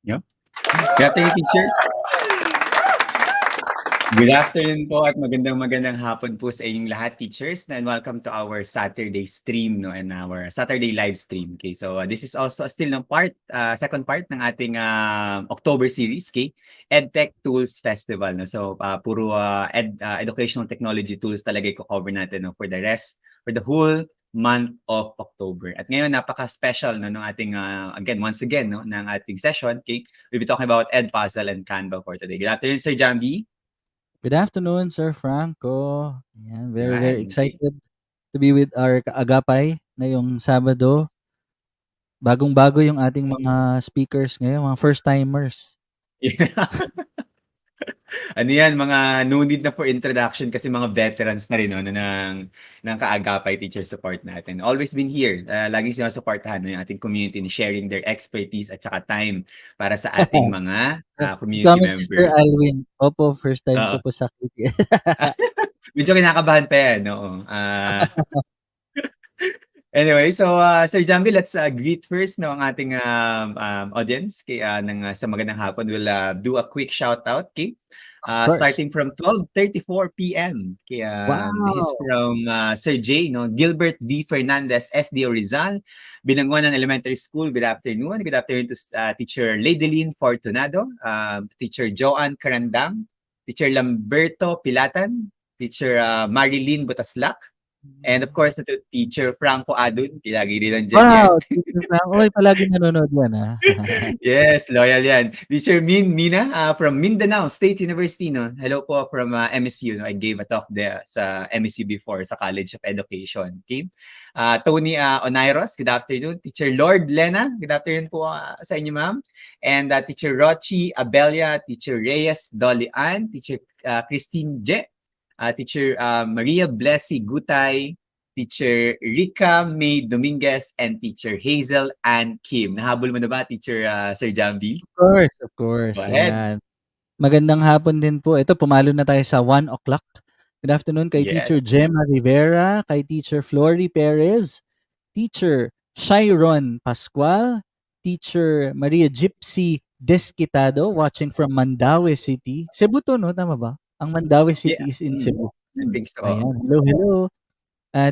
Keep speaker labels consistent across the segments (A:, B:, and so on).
A: Yep. Good afternoon, teacher. Good afternoon po at magandang hapon po sa inyong lahat, teachers, and welcome to our Saturday stream, no, and our Saturday live stream. Okay, so this is also still ng second part ng ating October series, okay, EdTech Tools Festival. No? So puro educational technology tools talaga i-cover natin, no, for the whole month of October. At ngayon napaka-special, no, ng ating once again, no, ng ating session. Okay, we'll be talking about Edpuzzle and Canva for today. Good afternoon, Sir Jambi.
B: Good afternoon, Sir Franco. Ayan, very
A: Yan, okay.
B: excited to be with our kaagapay ngayong Sabado. Bagong-bago yung ating mga speakers ngayon, mga first-timers.
A: Yeah. Ano yan, mga no need na for introduction kasi mga veterans na rin, no, ng kaagapay teacher support natin. Always been here. Laging sinusuportahan ng ating community ni sharing their expertise at saka time para sa ating mga community
B: Comment si Sir
A: members.
B: Alwin. Opo, first time ko
A: Oo.
B: po sa KTS.
A: Medyo kinakabahan pa yan, oo. Anyway, so Sir Jambi, let's greet first, no, ang ating audience sa magandang hapon. We'll do a quick shout out, okay? Starting from 12:34 p.m.
B: Wow.
A: This is from Sir J, no, Gilbert V. Fernandez, SDO Rizal, Binangonan Elementary School. Good afternoon. Good afternoon to Teacher Ladeline Fortunado, Teacher Joanne Carandang, Teacher Lamberto Pilatan, Teacher Marilyn Butaslak, and of course, to Teacher Franco Adun, lagi rin nandiyan yan.
B: Wow, Teacher Franco, ay palagi nanonood yan, ha?
A: Yes, loyal yan. Teacher Mina from Mindanao State University, no? Hello po from MSU, no? I gave a talk there sa MSU before, sa College of Education. Okay? Tony Onairos, good afternoon. Teacher Lord Lena, good afternoon po sa inyo, ma'am. And Teacher Rochi Abelia, Teacher Reyes Dolly Ann, Teacher Christine J, Teacher Maria Blessy Gutay, Teacher Rica May Dominguez, and Teacher Hazel Ann Kim. Nahabol mo na ba, Teacher Sir Jambi?
B: Of course.
A: Go ahead.
B: Ayan. Magandang hapon din po. Ito, pumalo na tayo sa 1 o'clock. Good afternoon kay Teacher Gemma Rivera, kay Teacher Flory Perez, Teacher Shiron Pascual, Teacher Maria Gypsy Desquitado, watching from Mandaue City. Cebu to, no? Tama ba? Ang Mandaue City is in Cebu.
A: I think so.
B: Ayan. Hello.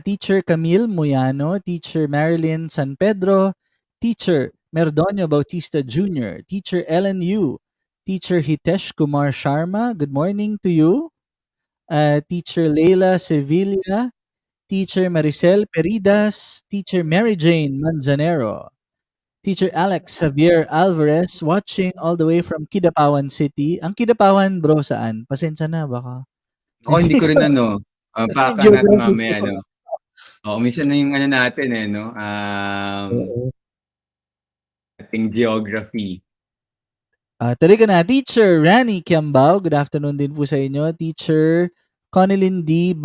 B: Teacher Camille Muyano, Teacher Marilyn San Pedro, Teacher Merdonio Bautista Jr., Teacher Ellen Yu, Teacher Hitesh Kumar Sharma, good morning to you. Teacher Leila Sevilla, Teacher Maricel Peridas, Teacher Mary Jane Manzanero, Teacher Alex Javier Alvarez, watching all the way from Kidapawan City. Ang Kidapawan, bro, saan? Pasensya na, baka.
A: Ako hindi ko rin baka natin mamaya, no? Oo, minsan na yung natin, no? Ating geography.
B: Tuloy ka na. Teacher Rani Kiambao, good afternoon din po sa inyo. Teacher Conilin D.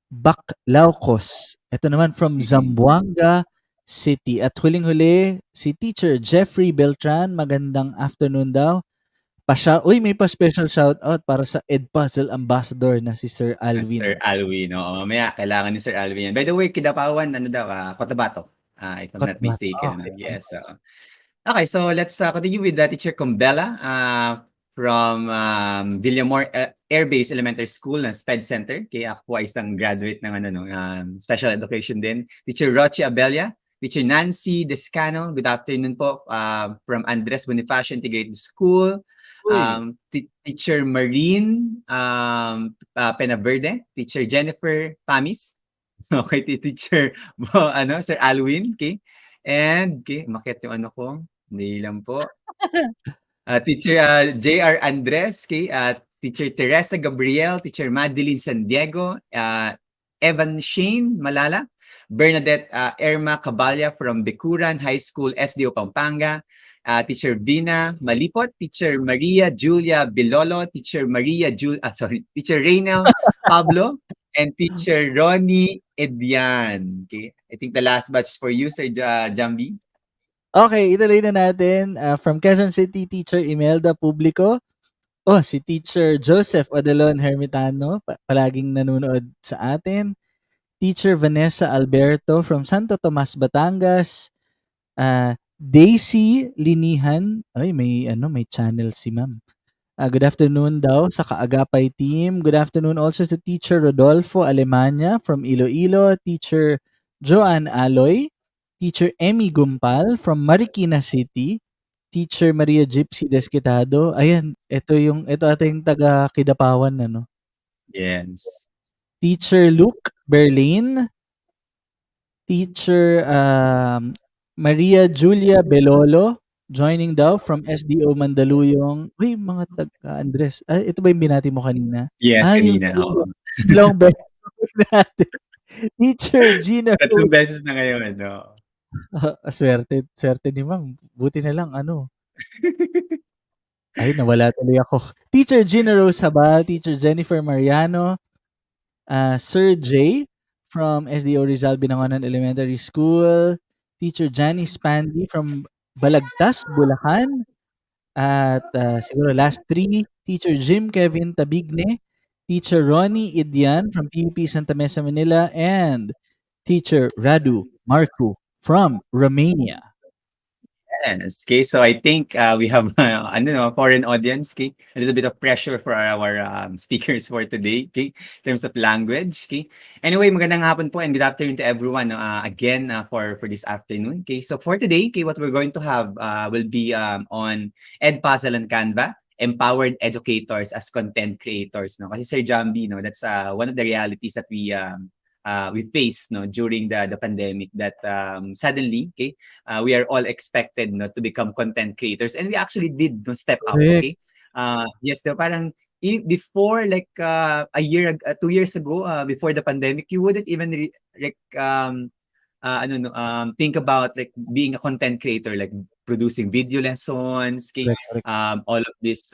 B: Baklaukos. Ito naman from Zamboanga City. At huling-huli, si Teacher Jeffrey Beltran, magandang afternoon daw. May pa-special shoutout para sa Edpuzzle Ambassador na si Sir Alwin.
A: Sir Alwin, oo. Mamaya, kailangan ni Sir Alwin yan. By the way, Kidapawan, Cotabato. If I'm not mistaken. Okay. Yes. Okay, so let's continue with Teacher Combella from Villamor Air Base Elementary School na SPED Center. Kaya ako ay isang graduate ng special education din. Teacher Rochi Abelia, Teacher Nancy Descano, good afternoon po, from Andres Bonifacio Integrated School. Teacher Marine Penaverde, Teacher Jennifer Pamis. Okay, Teacher Sir Alwin, okay. And makit yung ko. Hindi lang po. Teacher J.R. Andres, Teacher Teresa Gabriel, Teacher Madeline San Diego, Evan Shane Malala, Bernadette Erma Cabalya from Bikuran High School, SDO Pampanga, Teacher Vina Malipot, Teacher Maria Julia Bilolo, Teacher Teacher Reynel Pablo, and Teacher Ronnie Edian. Okay, I think the last batch for you, Sir Jambi.
B: Okay, ituloy na natin. From Quezon City, Teacher Imelda Publico. Si Teacher Joseph Odelon Hermitano, palaging nanonood sa atin. Teacher Vanessa Alberto from Santo Tomas, Batangas. Daisy Linihan, ay may ano, may channel si ma'am. Good afternoon daw sa Kaagapay team. Good afternoon also to Teacher Rodolfo Alemania from Iloilo, Teacher Joanne Aloy, Teacher Emmy Gumpal from Marikina City, Teacher Maria Gypsy Desquitado. Ayan, ito ata yung taga Kidapawan ano.
A: Yes.
B: Teacher Luke Berlin, Teacher Maria Julia Belolo joining daw from SDO Mandaluyong. Uy, mga taga-Andres. Ito ba yung binati mo kanina?
A: Yes,
B: Yung
A: kanina, oo.
B: dalawang beses natin. Teacher Gina
A: 3
B: Rose.
A: beses na ngayon, oo.
B: Swerte, swerte ni ma'am. Buti na lang, ano. Ay, nawala tuloy ako. Teacher Gina Rose Habal, Teacher Jennifer Mariano, Sir J from SDO Rizal Binangonan Elementary School, Teacher Janice Pandy from Balagtas, Bulacan, at siguro last three, Teacher Jim Kevin Tabigne, Teacher Ronnie Idian from PUP Santa Mesa, Manila, and Teacher Radu Marku from Romania.
A: Yes, okay. So I think we have ano no, foreign audience, okay? A little bit of pressure for our speakers for today, okay? In terms of language, okay? Anyway, magandang hapon po and good afternoon to everyone again for this afternoon, okay? So for today, okay, what we're going to have will be on Edpuzzle and Canva, empowered educators as content creators, no? Kasi Sir Jambi, no, that's one of the realities that we face no during the pandemic that suddenly okay we are all expected no to become content creators and we actually did no, step up
B: Correct.
A: okay yes no, parang before like a year 2 years ago before the pandemic you wouldn't even like think about like being a content creator like producing video lessons okay
B: Correct, correct.
A: all of this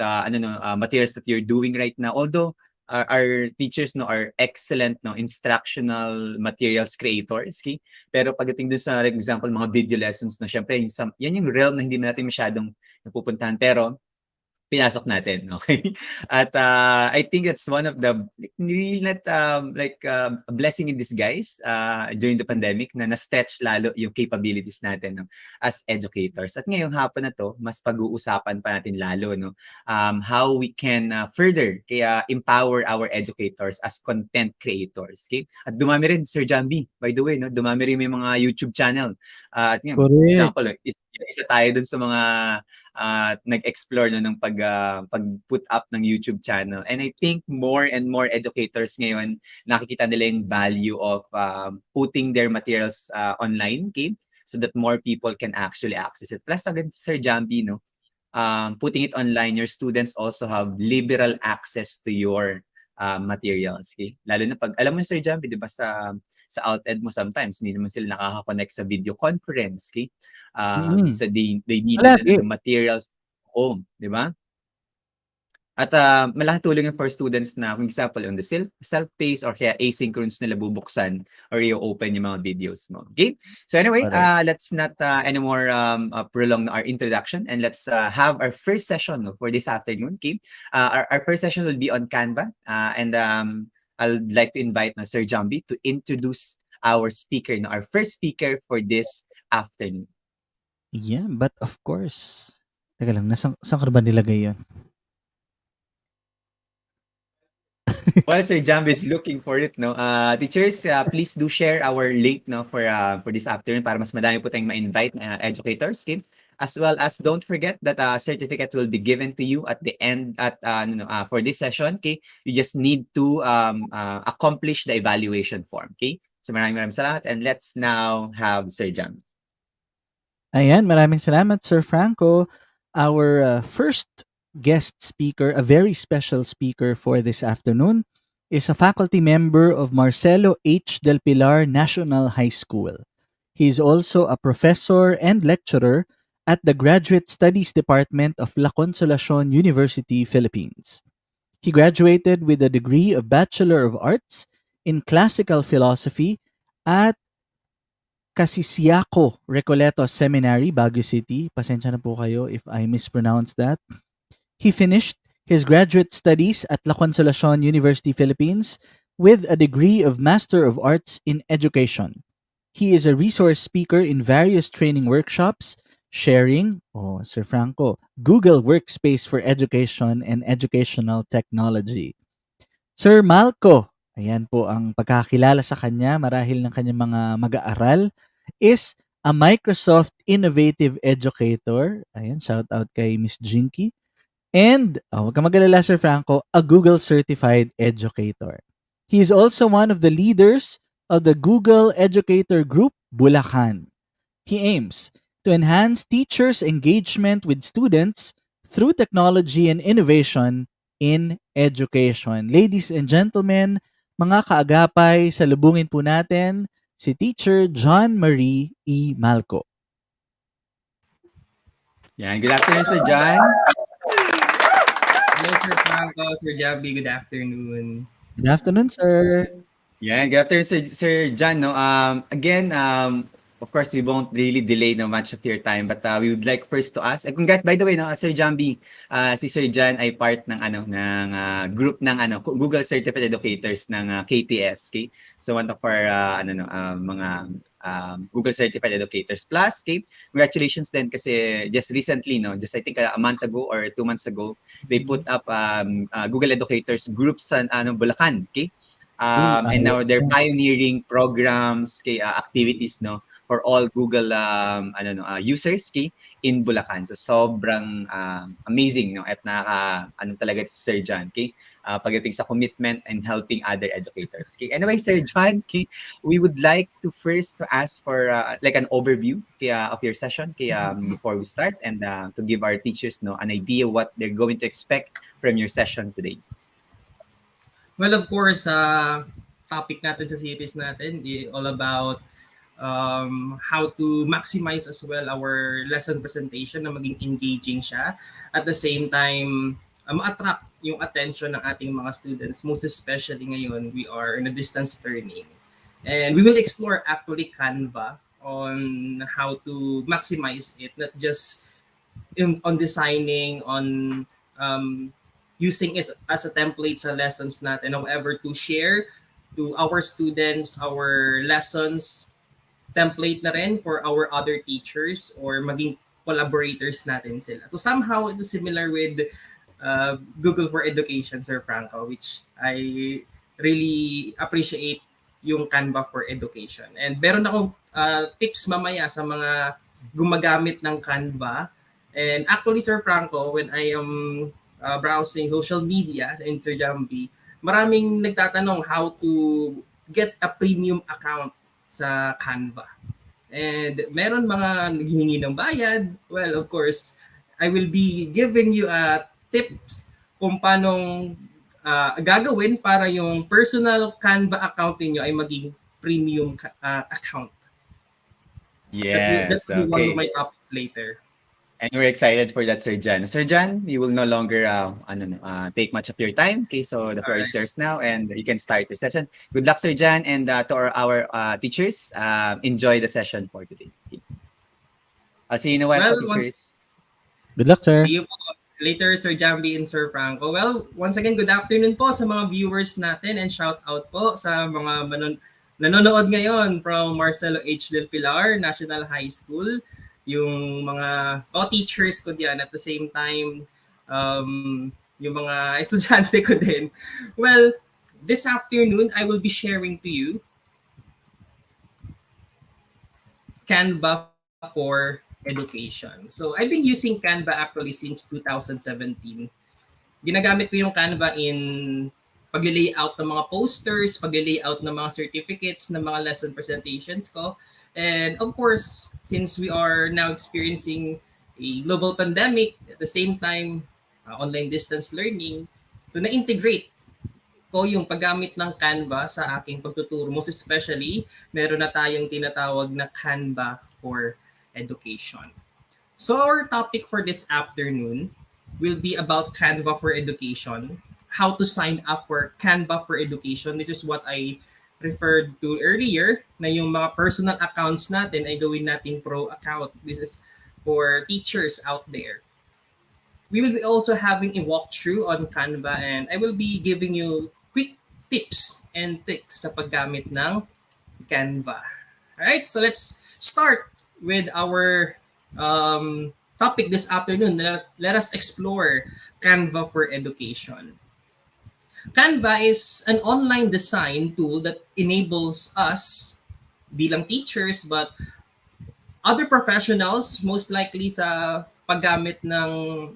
A: materials that you're doing right now although our teachers no are excellent no instructional materials creators okay pero pagdating dun sa like example mga video lessons no syempre yan yung realm na hindi natin masyadong napupuntahan pero pinasok natin, okay? At I think that's one of the really not like a blessing in disguise during the pandemic na na-stretch lalo yung capabilities natin no, as educators. At ngayong hapon na to, mas pag-uusapan pa natin lalo no, how we can further kaya empower our educators as content creators. Okay? At dumami rin, Sir Jambi, by the way, no, dumami rin may mga YouTube channel. At yun,
B: Correct.
A: example, isa tayo dun sa mga nag-explore no, ng pag-put up ng YouTube channel. And I think more and more educators ngayon, nakikita nila yung value of putting their materials online, okay? So that more people can actually access it. Plus, agad Sir Jambi, no? Putting it online, your students also have liberal access to your materials. Okay? Lalo na pag, alam mo Sir Jambi, di ba sa OutEd mo sometimes, hindi naman sila nakaka-connect sa video conference. Okay? So they need
B: Palagi.
A: the materials home, di ba? At malaking tulong yung for students na kung example on the self-paced or kaya asynchronous nila bubuksan or i-open yung mga videos mo. Okay? So anyway,
B: Correct.
A: let's not anymore prolong our introduction and let's have our first session no, for this afternoon. Okay? Our first session will be on Canva and I'd like to invite no, Sir Jambi to introduce our speaker, no, our first speaker for this afternoon.
B: Yeah, but of course. Teka lang, saan ka ba nilagay yun?
A: While Sir Jambi is looking for it, no, teachers, please do share our link no, for this afternoon para mas madami po tayong ma-invite educators. Okay? As well as don't forget that a certificate will be given to you at the end for this session. Okay? You just need to accomplish the evaluation form. Okay? So maraming salamat and let's now have Sir Jambi.
B: Ayan, maraming salamat, Sir Franco. Our first guest speaker, a very special speaker for this afternoon, is a faculty member of Marcelo H. Del Pilar National High School. He is also a professor and lecturer at the Graduate Studies Department of La Consolacion University, Philippines. He graduated with a degree of Bachelor of Arts in Classical Philosophy at Casisiaco Recoleto Seminary, Baguio City. Pasensya na po kayo if I mispronounce that. He finished his graduate studies at La Consolacion University, Philippines with a degree of Master of Arts in Education. He is a resource speaker in various training workshops, Sharing, oh, Sir Franco, Google Workspace for Education and Educational Technology. Sir Malco, ayan po ang pagkakilala sa kanya marahil ng kanyang mga mag-aaral, is a Microsoft Innovative Educator. Ayan, shout out kay Miss Jinky. And, huwag kang mag-alala Sir Franco, a Google Certified Educator. He is also one of the leaders of the Google Educator Group, Bulacan. He aims to enhance teachers' engagement with students through technology and innovation in education. Ladies and gentlemen, mga kaagapay, salubungin po natin si Teacher John Marie E. Malco.
A: Yan, good afternoon, Sir John.
C: Hello, Sir Franco, Sir Javi, good afternoon.
B: Good afternoon, sir.
A: Yeah, good afternoon, Sir John. No, again, of course, we won't really delay no much of your time, but we would like first to ask. Congrats, by the way, no, Sir Jambi, si Sir John ay part ng group ng Google Certified Educators ng KTS. Okay, so one of our mga Google Certified Educators. Plus, okay, congratulations din kasi just recently, no, just I think a month ago or 2 months ago, they put up Google Educators groups sa Bulacan. Okay. And now they're pioneering programs, activities, no, for all Google users in Bulacan. So sobrang amazing, no, at talaga si Sir John, pagdating sa commitment and helping other educators. Anyway, Sir John, we would like to first to ask for like an overview of your session before we start, and to give our teachers an idea what they're going to expect from your session today.
C: Well, of course, topic natin sa series natin all about how to maximize as well our lesson presentation na maging engaging siya. At the same time, ma-attract yung attention ng ating mga students. Most especially ngayon, we are in a distance learning. And we will explore actually Canva on how to maximize it, not just on designing, on using it as a template sa lessons natin. However, to share to our students, our lessons, template na rin for our other teachers or maging collaborators natin sila. So somehow, it is similar with Google for Education, Sir Franco, which I really appreciate yung Canva for Education. And meron akong tips mamaya sa mga gumagamit ng Canva. And actually, Sir Franco, when I am browsing social media sa Instagram, maraming nagtatanong how to get a premium account sa Canva. And meron mga naghihingi ng bayad. Well, of course, I will be giving you tips kung paano gagawin para yung personal Canva account niyo ay maging premium account.
A: Yes,
C: That's one of my topics later.
A: And we're excited for that, Sir John. Sir John, we will no longer take much of your time. Okay, so the floor is yours now, and you can start your session. Good luck, Sir John, and to our teachers, enjoy the session for today. Okay. I'll see you in a while, teachers.
B: Good luck, sir.
C: See you po later, Sir Jambi and Sir Franco. Well, once again, good afternoon po sa mga viewers natin, and shout out po sa mga nanonood ngayon from Marcelo H. Del Pilar National High School, yung mga co-teachers ko diyan, at the same time yung mga estudyante ko din. Well, this afternoon I will be sharing to you Canva for Education. So I've been using Canva actually since 2017. Ginagamit ko yung Canva in pag-layout ng mga posters, pag-layout ng mga certificates, ng mga lesson presentations ko. And of course, since we are now experiencing a global pandemic, at the same time, online distance learning, so na-integrate ko yung paggamit ng Canva sa aking pagtuturo. Most especially, meron na tayong tinatawag na Canva for Education. So our topic for this afternoon will be about Canva for Education, how to sign up for Canva for Education. This is what I referred to earlier, na yung mga personal accounts natin ay gawin natin pro account. This is for teachers out there. We will be also having a walkthrough on Canva, and I will be giving you quick tips and tricks sa paggamit ng Canva. Alright, so let's start with our topic this afternoon. Let us explore Canva for education. Canva is an online design tool that enables us bilang teachers but other professionals most likely sa paggamit ng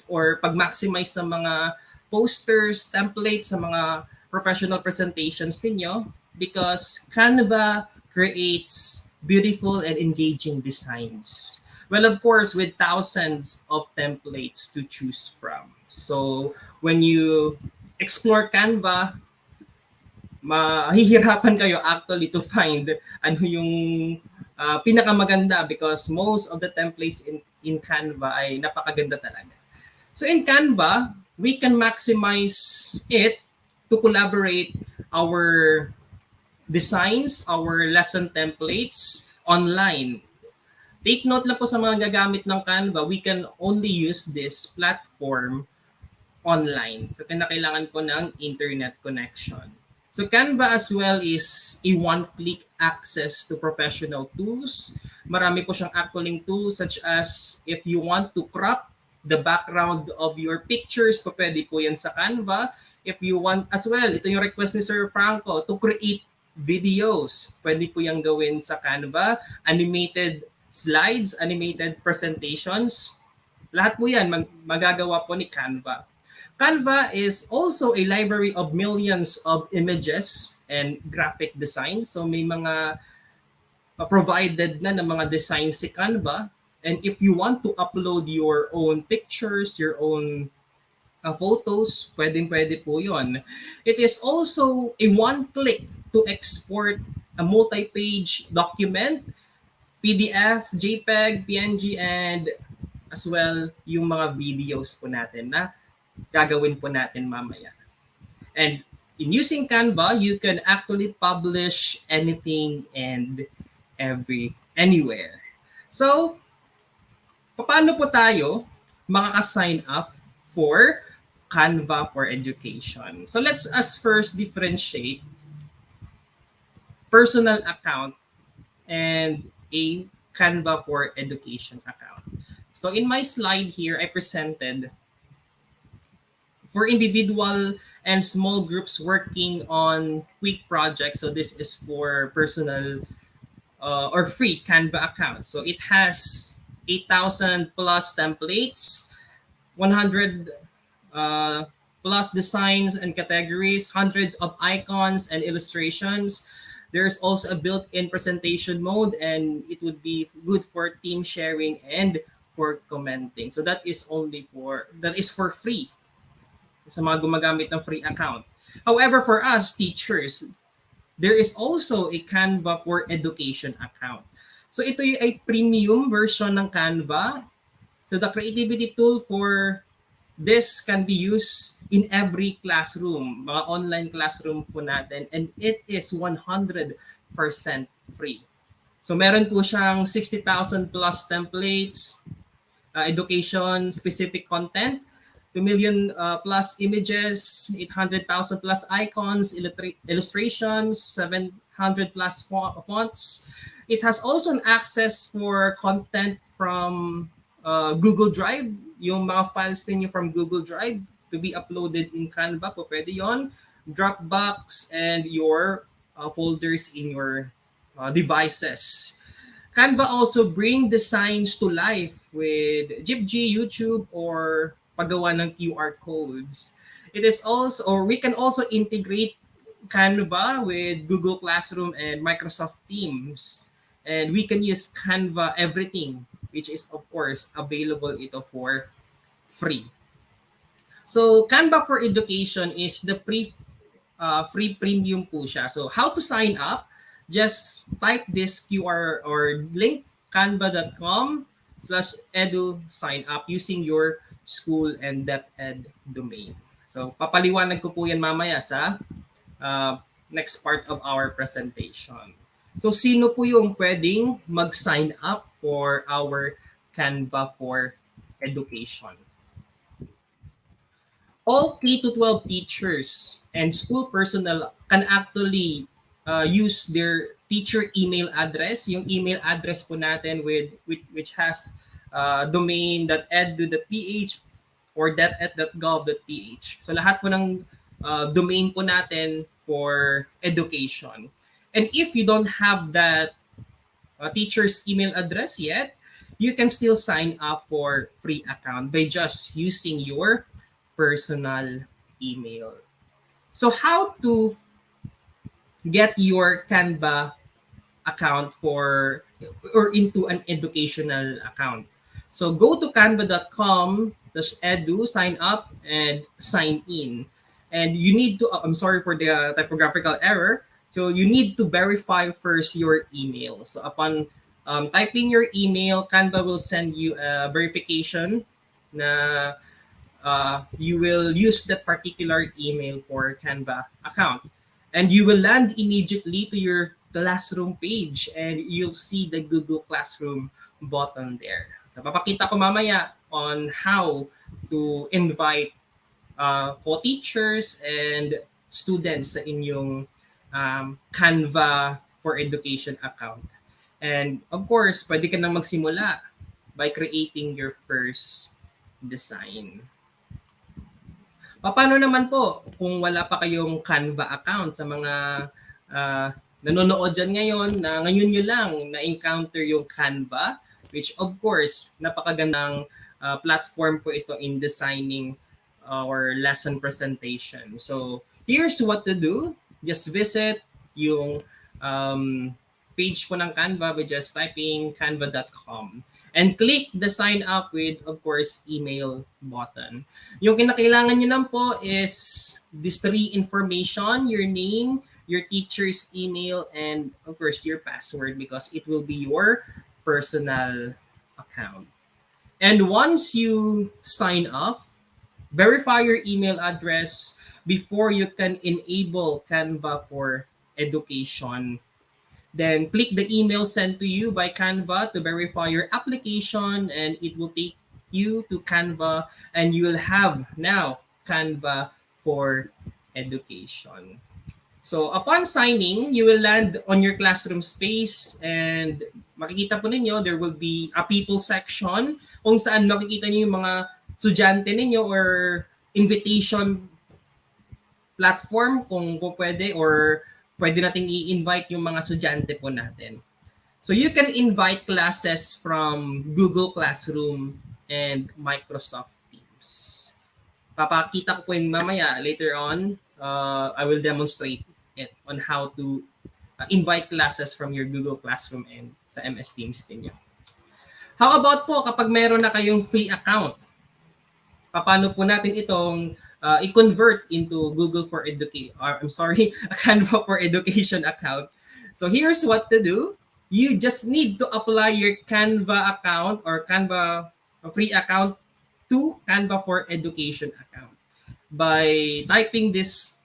C: or pag-maximize ng mga posters, templates sa mga professional presentations ninyo because Canva creates beautiful and engaging designs. Well, of course, with thousands of templates to choose from. So, when you explore Canva, mahihirapan kayo actually to find ano yung pinakamaganda because most of the templates in Canva ay napakaganda talaga. So in Canva, we can maximize it to collaborate our designs, our lesson templates online. Take note lang po sa mga gagamit ng Canva, we can only use this platform online. So kailangan ko ng internet connection. So Canva as well is a one-click access to professional tools. Marami po siyang actually tools such as if you want to crop the background of your pictures, pwede po yan sa Canva. If you want as well, ito yung request ni Sir Franco, to create videos, pwede po yung gawin sa Canva. Animated slides, animated presentations, lahat po yan magagawa po ni Canva. Canva is also a library of millions of images and graphic designs. So may mga provided na ng mga designs si Canva. And if you want to upload your own pictures, your own photos, pwede po yon. It is also a one-click to export a multi-page document, PDF, JPEG, PNG, and as well yung mga videos po natin na gagawin po natin mamaya. And in using Canva, you can actually publish anything and anywhere. So, paano po tayo makaka-sign up for Canva for education? So, let's us first differentiate personal account and a Canva for education account. So, in my slide here, I presented for individual and small groups working on quick projects. So this is for personal or free Canva accounts. So it has 8,000 plus templates, 100 plus designs and categories, hundreds of icons and illustrations. There's also a built-in presentation mode, and it would be good for team sharing and for commenting. So that is for free sa mga gumagamit ng free account. However, for us teachers, there is also a Canva for education account. So ito yung ay premium version ng Canva. So the creativity tool for this can be used in every classroom, mga online classroom po natin, and it is 100% free. So meron po siyang 60,000 plus templates, education specific content, 2 million plus images, 800,000 plus icons, illustrations, 700 plus fonts. It has also an access for content from Google Drive, yung mga files ninyo from Google Drive to be uploaded in Canva, po pwede yon, Dropbox, and your folders in your devices. Canva also bring designs to life with Jibji, YouTube, or paggawa ng QR codes. It is also, or we can also integrate Canva with Google Classroom and Microsoft Teams. And we can use Canva everything, which is of course available ito for free. So Canva for Education is the free premium po siya. So how to sign up? Just type this QR or link, canva.com/edu sign up using your school and DepEd domain. So papaliwanag ko po yan mamaya sa next part of our presentation. So sino po yung pwedeng mag-sign up for our Canva for Education? All K-12 teachers and school personnel can actually use their teacher email address, yung email address po natin which has domain.edu.ph or .et.gov.ph. So lahat po ng domain po natin for education. And if you don't have that teacher's email address yet, you can still sign up for free account by just using your personal email. So how to get your Canva account for or into an educational account? So go to canva.com/edu, sign up and sign in. And you need to, I'm sorry for the typographical error. So you need to verify first your email. So upon typing your email, Canva will send you a verification na you will use that particular email for Canva account. And you will land immediately to your classroom page and you'll see the Google Classroom button there. So papakita ko mamaya on how to invite co-teachers and students sa inyong Canva for Education account. And of course, pwede ka nang magsimula by creating your first design. Paano naman po kung wala pa kayong Canva account sa mga nanonood dyan ngayon na ngayon nyo lang na-encounter yung Canva, which of course, napakagandang platform po ito in designing our lesson presentation. So, here's what to do. Just visit yung page po ng Canva by just typing canva.com. And click the sign up with, of course, email button. Yung kinakailangan nyo lang po is these three information, your name, your teacher's email, and of course, your password because it will be your personal account. And once you sign up, verify your email address before you can enable Canva for Education. Then click the email sent to you by Canva to verify your application and it will take you to Canva and you will have now Canva for Education. So upon signing, you will land on your classroom space and makikita po ninyo there will be a people section kung saan makikita niyo yung mga estudyante ninyo or invitation platform kung pwede or pwede nating i-invite yung mga estudyante po natin. So you can invite classes from Google Classroom and Microsoft Teams. Papakita ko po yung mamaya later on. I will demonstrate it on how to invite classes from your Google Classroom and sa MS Teams ninyo. How about po kapag meron na kayong free account? Paano po natin itong i-convert into Google for Education, a Canva for Education account. So here's what to do. You just need to apply your Canva account or Canva free account to Canva for Education account by typing this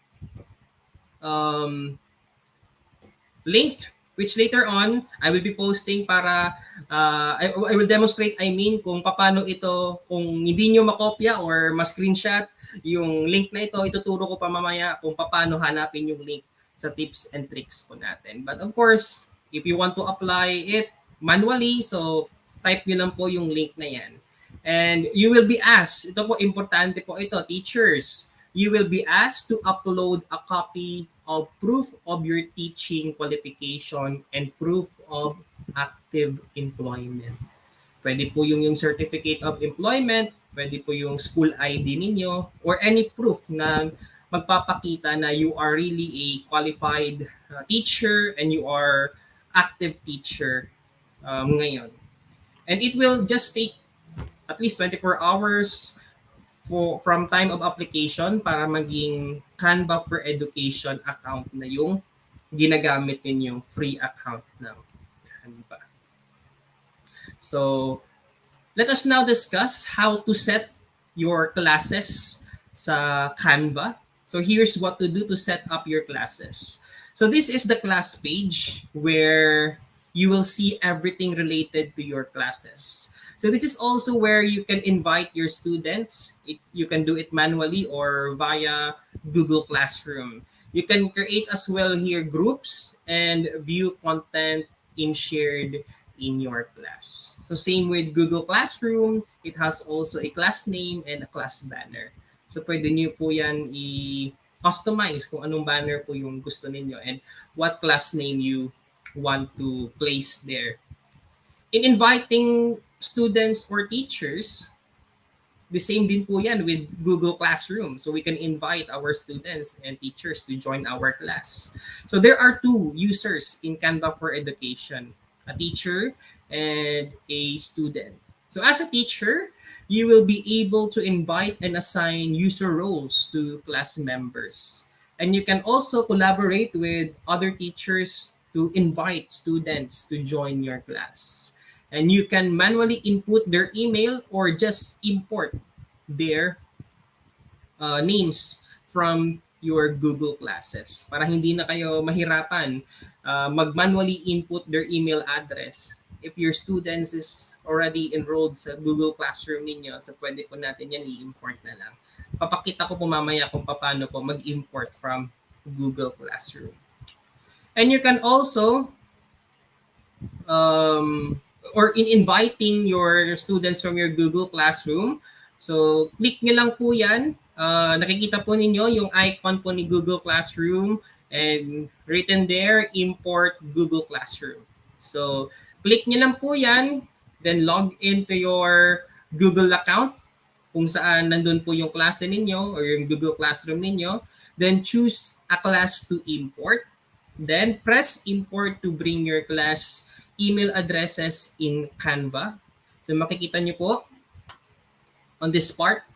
C: link, which later on I will be posting para I will demonstrate kung paano ito, kung hindi nyo makopya or ma-screenshot yung link na ito, ituturo ko pa mamaya kung paano hanapin yung link sa tips and tricks po natin. But of course, if you want to apply it manually, so type nyo lang po yung link na yan. And you will be asked, ito po, importante po ito, teachers, you will be asked to upload a copy of proof of your teaching qualification and proof of active employment. Pwede po yung certificate of employment, pwede po yung school ID ninyo, or any proof na magpapakita na you are really a qualified teacher and you are active teacher ngayon. And it will just take at least 24 hours from time of application para maging Canva for Education account na yung ginagamit ninyong free account ng Canva. So, let us now discuss how to set your classes sa Canva. So here's what to do to set up your classes. So this is the class page where you will see everything related to your classes. So this is also where you can invite your students. You can do it manually or via Google Classroom. You can create as well here groups and view content in shared in your class. So same with Google Classroom, it has also a class name and a class banner. So pwede niyo po yan i-customize kung anong banner po yung gusto ninyo and what class name you want to place there. In inviting students or teachers, the same din po yan with Google Classroom. So we can invite our students and teachers to join our class. So there are two users in Canva for Education, a teacher and a student. So as a teacher, you will be able to invite and assign user roles to class members. And you can also collaborate with other teachers to invite students to join your class. And you can manually input their email or just import their names from your Google Classes para hindi na kayo mahirapan mag-manually input their email address. If your students is already enrolled sa Google Classroom ninyo, so pwede po natin yan i-import na lang. Papakita ko po mamaya kung paano po mag-import from Google Classroom. And you can also or in inviting your students from your Google Classroom. So, click nyo lang po yan. Nakikita po ninyo yung icon po ni Google Classroom and written there, import Google Classroom. So, click nyo lang po yan, then log into your Google account kung saan nandun po yung klase ninyo or yung Google Classroom ninyo. Then, choose a class to import. Then, press import to bring your class email addresses in Canva. So makikita nyo po on this part,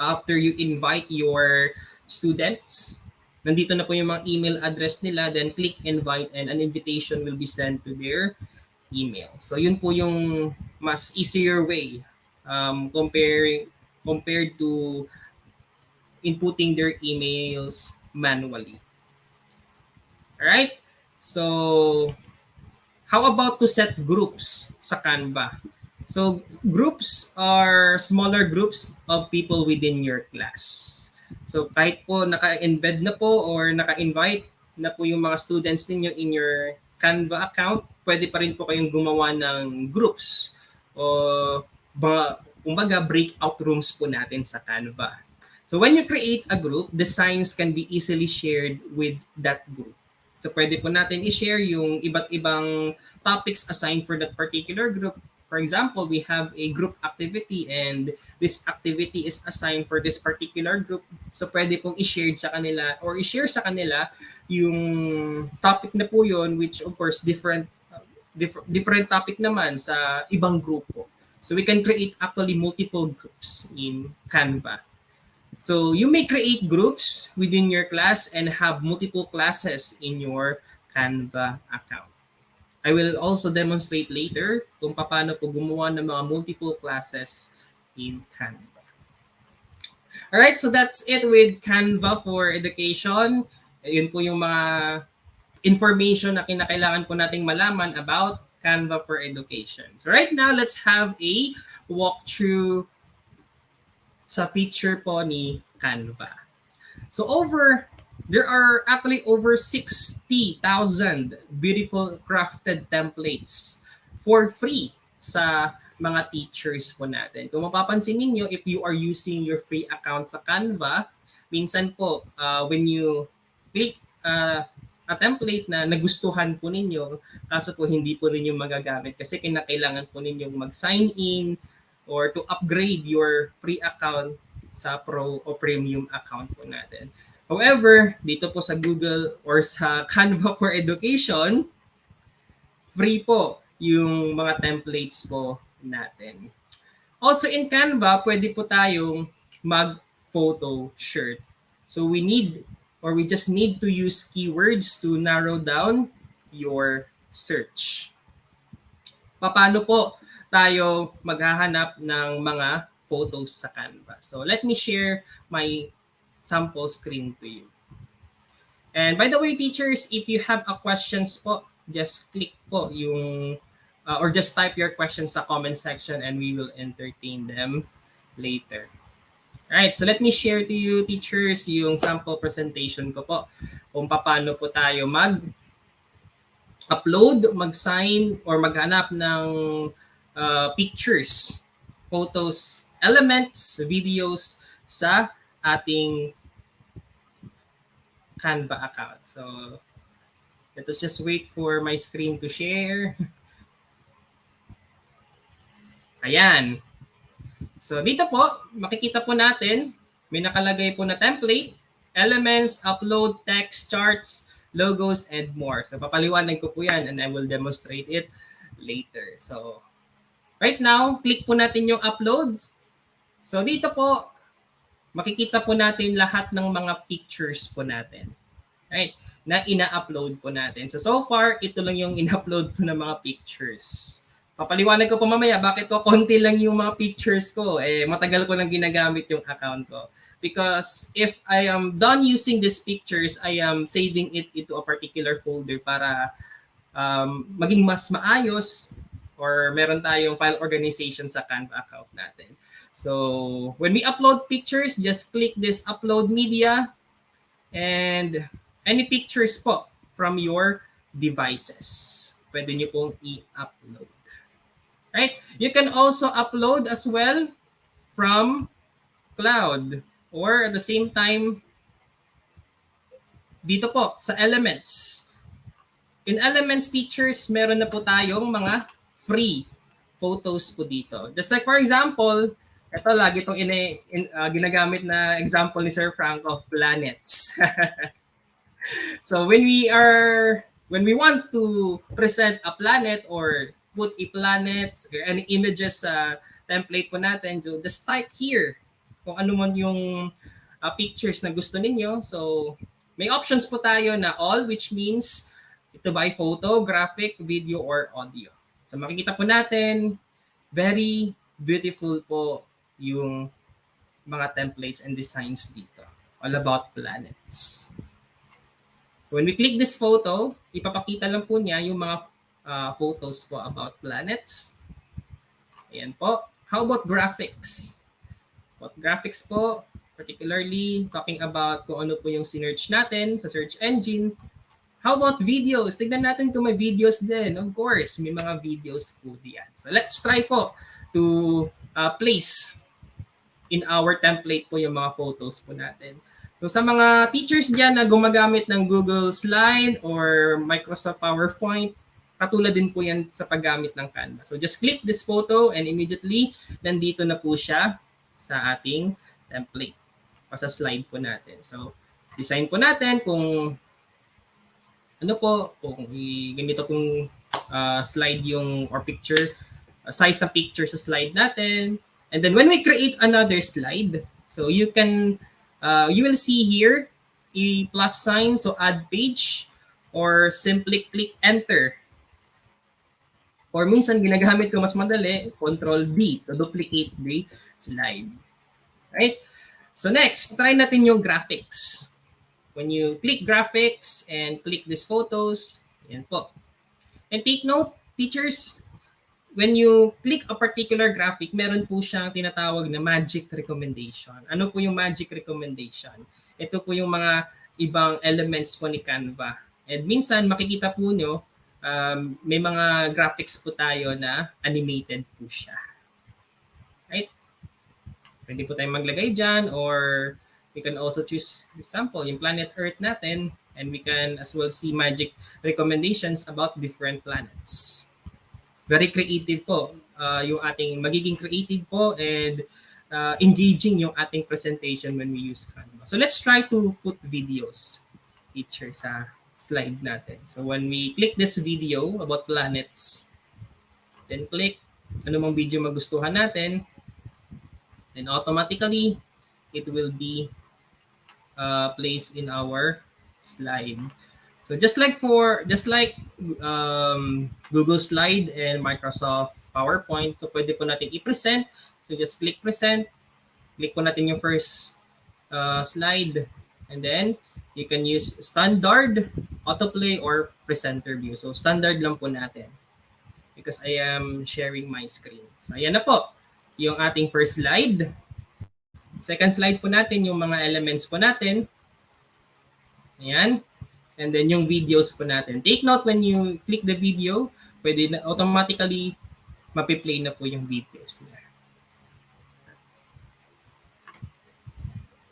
C: after you invite your students, nandito na po yung mga email address nila, then click invite and an invitation will be sent to their email. So yun po yung mas easier way compared to inputting their emails manually. Alright? So how about to set groups sa Canva? So groups are smaller groups of people within your class. So kahit po naka-embed na po or naka-invite na po yung mga students ninyo in your Canva account, pwede pa rin po kayong gumawa ng groups o kumbaga breakout rooms po natin sa Canva. So when you create a group, the signs can be easily shared with that group. So pwede po natin i-share yung iba't ibang topics assigned for that particular group. For example, we have a group activity and this activity is assigned for this particular group. So pwede pong i-share sa kanila or i-share sa kanila yung topic na po yun, which of course different topic naman sa ibang grupo. So we can create actually multiple groups in Canva. So you may create groups within your class and have multiple classes in your Canva account. I will also demonstrate later kung paano po gumawa ng mga multiple classes in Canva. Alright, so that's it with Canva for Education. Yun po yung mga information na kinakailangan po nating malaman about Canva for Education. So right now, let's have a walkthrough sa feature po ni Canva. So there are actually over 60,000 beautiful crafted templates for free sa mga teachers po natin. Kung mapapansin niyo, if you are using your free account sa Canva, minsan po when you click a template na nagustuhan po ninyo, kaso po hindi po ninyo magagamit kasi kinakailangan po ninyong mag-sign in or to upgrade your free account sa Pro o Premium account po natin. However, dito po sa Google or sa Canva for Education, free po yung mga templates po natin. Also in Canva, pwede po tayong mag-photo shirt. So we just need to use keywords to narrow down your search. Paano po tayo maghahanap ng mga photos sa Canva? So let me share my sample screen to you. And by the way, teachers, if you have a questions po, just click po yung or just type your questions sa comment section and we will entertain them later. Alright, so let me share to you, teachers, yung sample presentation ko po kung paano po tayo upload, mag-sign, or maghanap ng pictures, photos, elements, videos sa ating Canva account. So, let us just wait for my screen to share. Ayan. So, dito po, makikita po natin, may nakalagay po na template, elements, upload, text, charts, logos, and more. So, papaliwanag ko po yan and I will demonstrate it later. So, right now, click po natin yung uploads. So, dito po, makikita po natin lahat ng mga pictures po natin. Right? Na ina-upload po natin. So far, ito lang yung in-upload po ng mga pictures. Papaliwanag ko po mamaya bakit ko konti lang yung mga pictures ko. Matagal ko lang ginagamit yung account ko. Because if I am done using these pictures, I am saving it into a particular folder para maging mas maayos or meron tayong file organization sa Canva account natin. So when we upload pictures, just click this upload media and any pictures po from your devices. Pwede nyo pong i-upload. Right? You can also upload as well from cloud or at the same time dito po sa Elements. In Elements teachers, meron na po tayong mga free photos po dito. Just like for example, ito lagi itong ginagamit na example ni Sir Franco, planets. So when we want to present a planet or put a planet or any images sa template po natin, so just type here kung ano man yung pictures na gusto ninyo. So may options po tayo na all, which means ito by photo, graphic, video, or audio. So makikita po natin, very beautiful po yung mga templates and designs dito. All about planets. When we click this photo, ipapakita lang po niya yung mga photos po about planets. Ayan po. How about graphics? What graphics po, particularly talking about kung ano po yung sinearch natin sa search engine. How about videos? Tignan natin kung may videos din. Of course, may mga videos po diyan. So let's try po to place in our template po yung mga photos po natin. So sa mga teachers dyan na gumagamit ng Google Slide or Microsoft PowerPoint, katulad din po yan sa paggamit ng Canva. So just click this photo and immediately nandito na po siya sa ating template o sa slide po natin. So design po natin kung ano po, kung ganito kung slide yung or picture, size ng picture sa slide natin. And then when we create another slide, so you will see here a plus sign, so add page, or simply click enter. Or minsan ginagamit ko mas madali, Control D to duplicate the slide. Right? So next, try natin yung graphics. When you click graphics and click these photos, yan po. And take note, teachers, when you click a particular graphic, meron po siyang tinatawag na magic recommendation. Ano po yung magic recommendation? Ito po yung mga ibang elements po ni Canva. And minsan makikita po nyo, may mga graphics po tayo na animated po siya. Right? Pwede po tayong maglagay dyan, or we can also choose, for example, yung planet Earth natin, and we can as well see magic recommendations about different planets. Very creative po yung ating magiging creative po and engaging yung ating presentation when we use Canva. So let's try to put videos feature sa slide natin. So when we click this video about planets, then click ano mang video magustuhan natin, then automatically it will be placed in our slide. So just like Google Slide and Microsoft PowerPoint, so pwede po natin i-present. So just click present. Click po natin yung first slide. And then you can use standard, autoplay, or presenter view. So standard lang po natin because I am sharing my screen. So ayan na po yung ating first slide. Second slide po natin yung mga elements po natin. Ayan. and then yung videos po natin. Take note when you click the video, pwede na automatically mapi-play na po yung videos niya.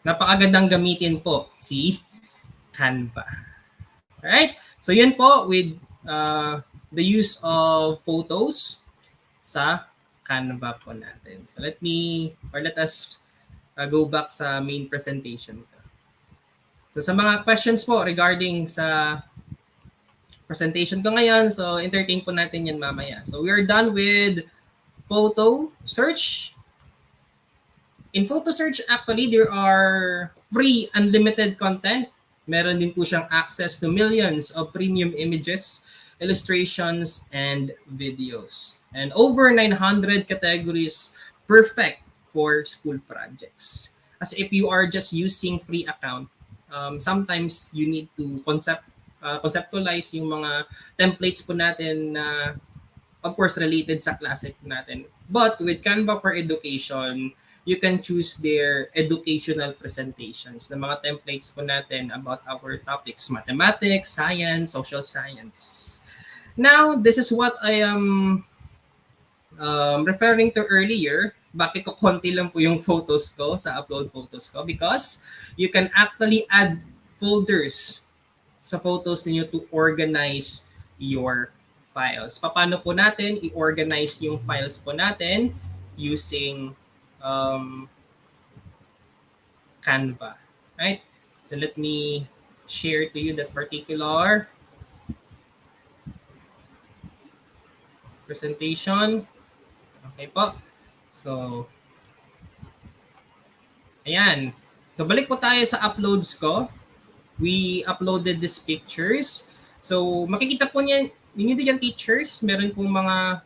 C: Napakagandang gamitin po si Canva. Alright? So yun po with the use of photos sa Canva po natin. So let us go back sa main presentation ko. So sa mga questions po regarding sa presentation ko ngayon, so entertain po natin yan mamaya. So we are done with photo search. In photo search, actually, there are free unlimited content. Meron din po siyang access to millions of premium images, illustrations, and videos. And over 900 categories, perfect for school projects. As if you are just using free account, sometimes you need to conceptualize yung mga templates po natin na of course related sa classic natin. But with Canva for Education, you can choose their educational presentations, the mga templates po natin about our topics, mathematics, science, social science. Now, this is what I am referring to earlier. Bakit ko konti lang po yung photos ko sa upload photos ko? Because you can actually add folders sa photos niyo to organize your files. Paano po natin i-organize yung files po natin using Canva, right? So let me share to you that particular presentation. Okay po. So, ayan. So balik po tayo sa uploads ko. We uploaded these pictures. So makikita po niyan, ninyo diyan teachers, meron pong mga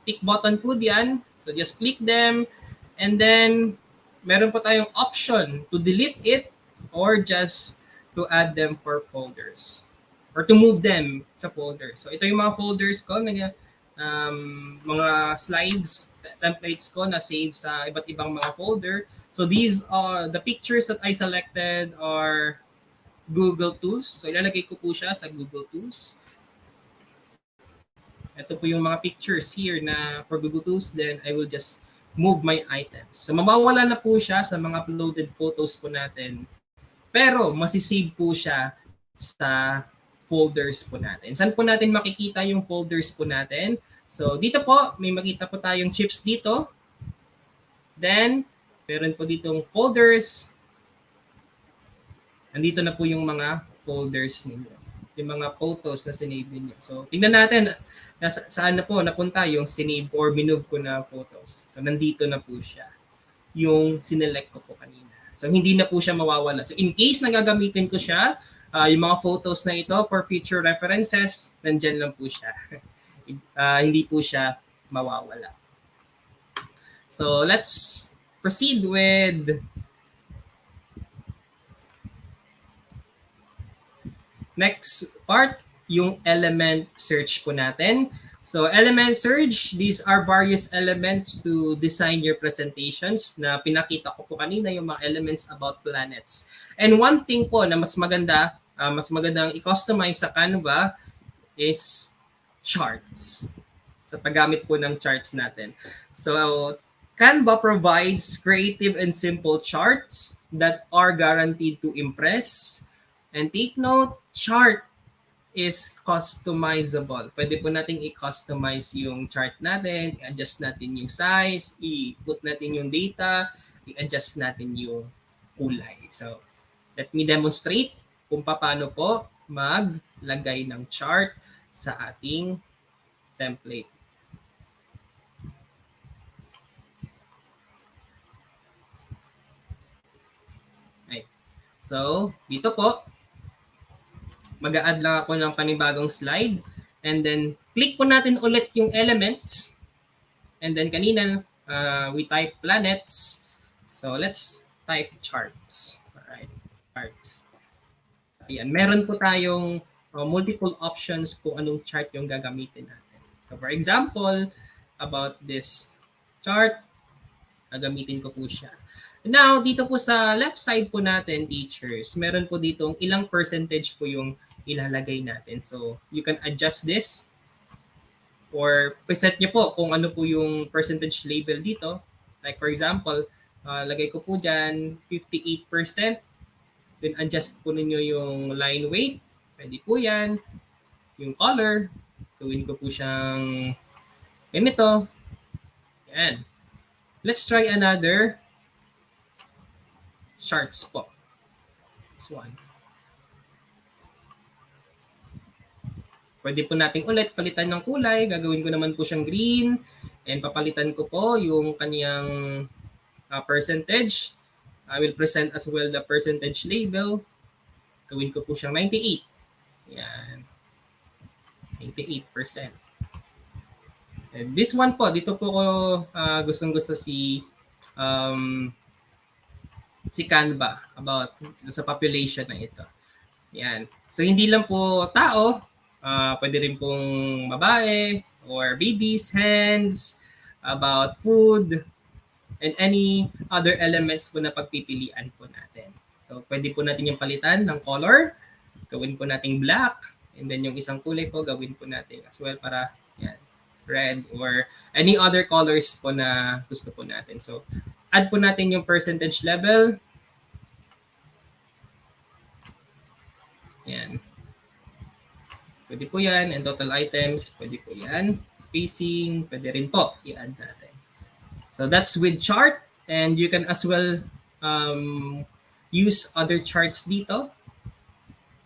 C: tick button po diyan. So just click them. And then, meron po tayong option to delete it or just to add them for folders or to move them sa folder. So, ito yung mga folders ko, mga slides, templates ko na save sa iba't ibang mga folder. So, these are the pictures that I selected are Google Tools. So, ilalagay ko po siya sa Google Tools. Ito po yung mga pictures here na for Google Tools. Then, I will just move my items. So mawawala na po siya sa mga uploaded photos po natin. Pero masisave po siya sa folders po natin. Saan po natin makikita yung folders po natin? So dito po, may makita po tayong chips dito. Then, meron po ditong folders. Nandito na po yung mga folders ninyo. Yung mga photos na sinave ninyo. So tingnan natin saan na po napunta yung sinave or minove ko na photos. So, nandito na po siya. Yung sinelect ko po kanina. So, hindi na po siya mawawala. So, in case na gagamitin ko siya, yung mga photos na ito for future references, nandyan lang po siya. Hindi po siya mawawala. So, let's proceed with next part, yung element search po natin. So element search, these are various elements to design your presentations na pinakita ko po kanina yung mga elements about planets. And one thing po na mas magandang i-customize sa Canva is charts. Sa paggamit po ng charts natin. So Canva provides creative and simple charts that are guaranteed to impress. And take note, chart is customizable. Pwede po nating i-customize yung chart natin, i-adjust natin yung size, i-put natin yung data, i-adjust natin yung kulay. So, let me demonstrate kung paano po maglagay ng chart sa ating template. Right. So, dito po, mag-a-add lang ako ng panibagong slide. And then, click po natin ulit yung elements. And then, kanina, we type planets. So, let's type charts. Alright, charts. So, ayan, meron po tayong multiple options kung anong chart yung gagamitin natin. So, for example, about this chart, gagamitin ko po siya. Now, dito po sa left side po natin, teachers, meron po ditong ilang percentage po yung ilalagay natin. So you can adjust this or preset nyo po kung ano po yung percentage label dito. Like for example, lagay ko po dyan 58%. Then adjust po ninyo yung line weight. Pwede po yan. Yung color, gawin ko po siyang ganito. Yan. Let's try another charts po. This one. Pwede po nating ulit palitan ng kulay. Gagawin ko naman po siyang green. And papalitan ko po yung kanyang percentage. I will present as well the percentage label. Gawin ko po siyang 98. Yan. 98%. And this one po, dito po ko gustong-gusto si Canva about sa population na ito. Yan. So hindi lang po tao, pwede rin pong babae or babies, hands, about food, and any other elements po na pagpipilian po natin. So pwede po natin yung palitan ng color, gawin po nating black, and then yung isang kulay po gawin po natin as well para yan, red or any other colors po na gusto po natin. So add po natin yung percentage level. Yan. Pwede po yan. And total items, pwede po yan. Spacing, pwede rin po i-add natin. So that's with chart. And you can as well use other charts dito.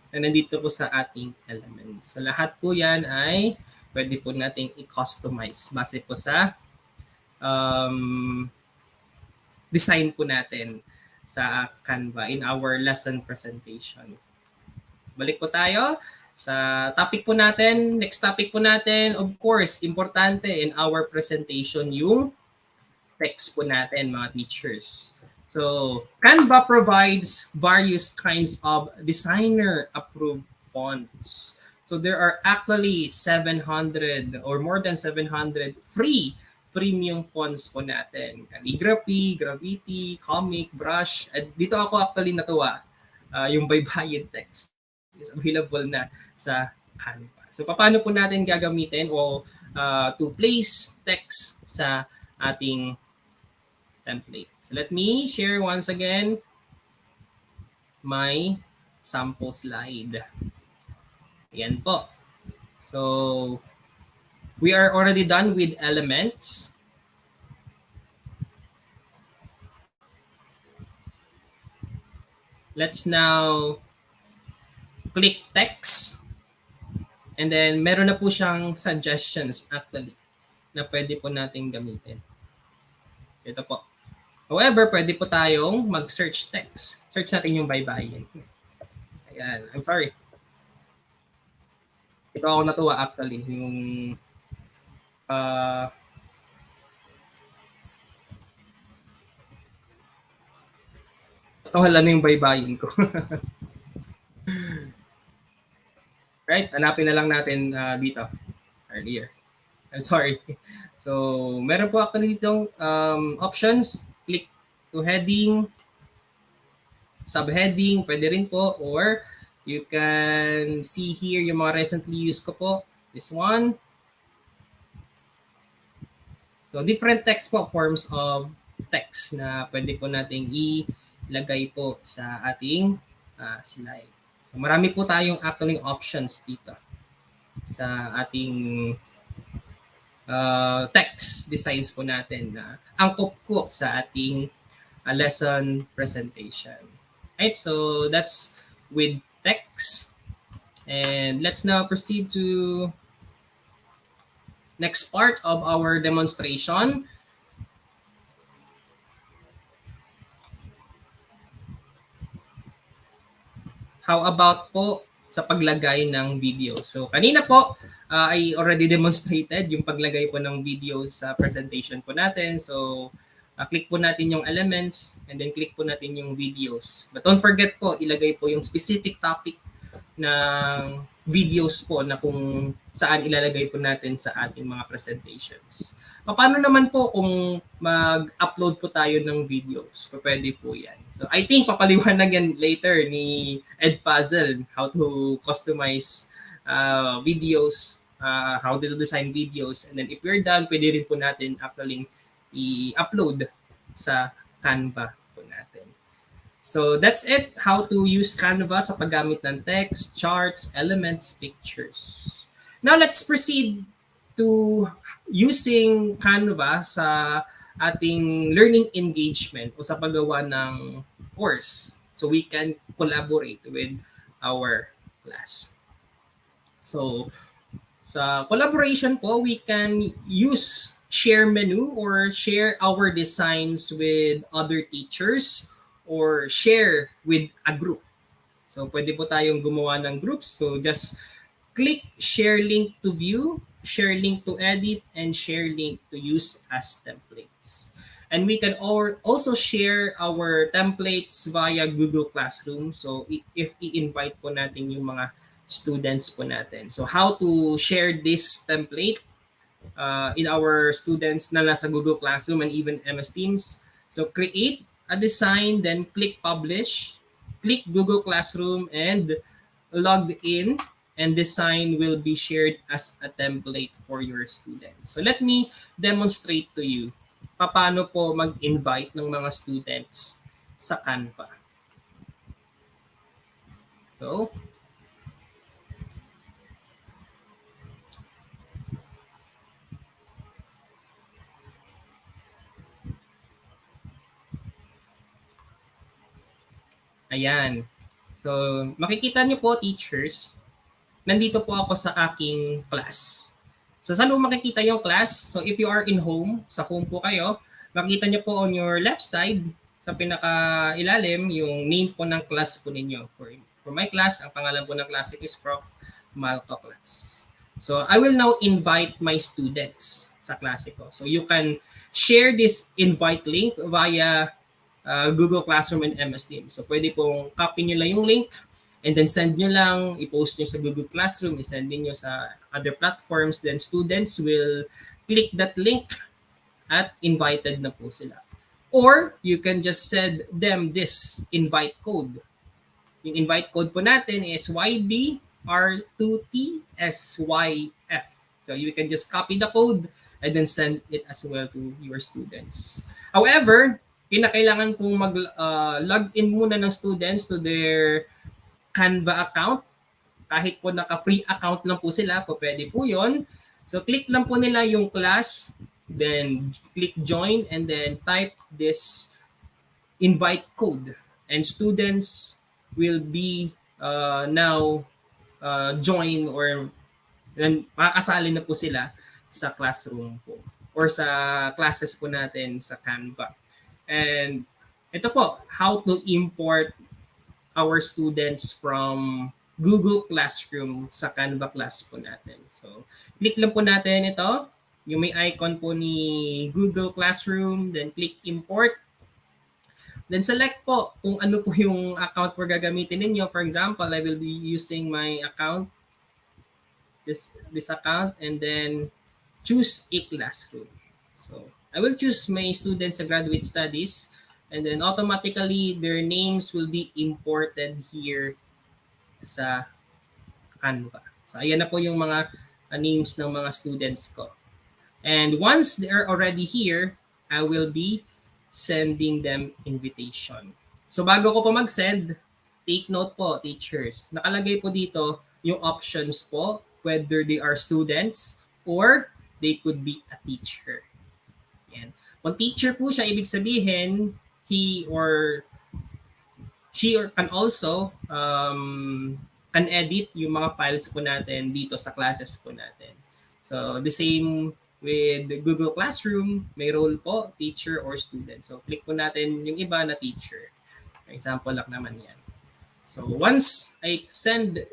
C: Na nandito po sa ating elements. So lahat po yan ay pwede po nating i-customize base po sa design po natin sa Canva in our lesson presentation. Balik po tayo sa topic po natin. Next topic po natin, of course, importante in our presentation yung text po natin, mga teachers. So, Canva provides various kinds of designer-approved fonts. So, there are actually 700 or more than 700 free premium fonts po natin. Calligraphy, Gravity, Comic, Brush. At dito ako actually natuwa. Yung baybayin text is available na sa Canva. So, paano po natin gagamitin o to place text sa ating template. So, let me share once again my sample slide. Ayan po. So, we are already done with elements. Let's now click text. And then, meron na po siyang suggestions actually na pwede po nating gamitin. Ito po. However, pwede po tayong mag-search text. Search natin yung baybayin. Ayan. I'm sorry. Ito ako natuwa actually. Yung ito hala na yung baybayin ko. Right? Hanapin na lang natin dito. Earlier. I'm sorry. So, meron po actually ditong options. Click to heading, subheading, pwede rin po. Or you can see here yung mga recently used ko po. This one. So, different text po, forms of text na pwede po nating ilagay po sa ating slide. So, marami po tayong actually options dito sa ating text designs po natin na angkop po sa ating lesson presentation. Right, so that's with text. And let's now proceed to next part of our demonstration. How about po sa paglagay ng video? So kanina po, I already demonstrated yung paglagay po ng video sa presentation po natin. So click po natin yung elements and then click po natin yung videos. But don't forget po, ilagay po yung specific topic ng videos po na kung saan ilalagay po natin sa ating mga presentations. Paano naman po kung mag-upload po tayo ng videos? Pwede po yan. So I think papaliwanag yan later ni Edpuzzle, how to customize videos, how to design videos. And then if we're done, pwede rin po natin i-upload sa Canva po natin. So that's it, how to use Canva sa paggamit ng text, charts, elements, pictures. Now let's proceed to using Canva sa ating learning engagement o sa paggawa ng course. So we can collaborate with our class. So sa collaboration po, we can use share menu or share our designs with other teachers or share with a group. So pwede po tayong gumawa ng groups. So just click share link to view, share link to edit, and share link to use as templates. And we can also share our templates via Google Classroom. So if i-invite po natin yung mga students po natin. So how to share this template in our students na nasa Google Classroom and even MS Teams. So create a design, then click publish, click Google Classroom, and log in, and design will be shared as a template for your students. So let me demonstrate to you paano po mag-invite ng mga students sa Canva. So, ayan. So, makikita niyo po, teachers, nandito po ako sa aking class. So, saan mo makikita yung class? So, if you are in home, sa home po kayo, makikita niyo po on your left side, sa pinaka-ilalim, yung name po ng class po ninyo. For my class, ang pangalan po ng class is Prof. Malco Class. So, I will now invite my students sa klase ko. So, you can share this invite link via Google Classroom and MS Teams. So, pwede pong copy nyo lang yung link and then send nyo lang, i-post nyo sa Google Classroom, i-send nyo sa other platforms. Then, students will click that link at invited na po sila. Or, you can just send them this invite code. Yung invite code po natin is YBR2TSYF. So, you can just copy the code and then send it as well to your students. However, kinakailangan pong mag-log in muna ng students to their Canva account. Kahit po naka-free account lang po sila, po pwede po yun. So, click lang po nila yung class, then click join, and then type this invite code. And students will be now join or makakasali na po sila sa classroom po or sa classes po natin sa Canva. And ito po, how to import our students from Google Classroom sa Canva class po natin. So, click lang po natin ito, yung may icon po ni Google Classroom, then click import. Then select po kung ano po yung account we're gagamitin ninyo. For example, I will be using my account, this account, and then choose a classroom. So, I will choose my students sa graduate studies, and then automatically their names will be imported here sa Canva. So, ayan na po yung mga names ng mga students ko. And once they're already here, I will be sending them invitation. So, bago ko po mag-send, take note po, teachers. Nakalagay po dito yung options po, whether they are students or they could be a teacher. Yan. Kung teacher po siya, ibig sabihin, he or she or can also can edit yung mga files po natin dito sa classes po natin. So, the same with Google Classroom, may role po, teacher or student. So, click po natin yung iba na teacher. Example lang naman yan. So, once I send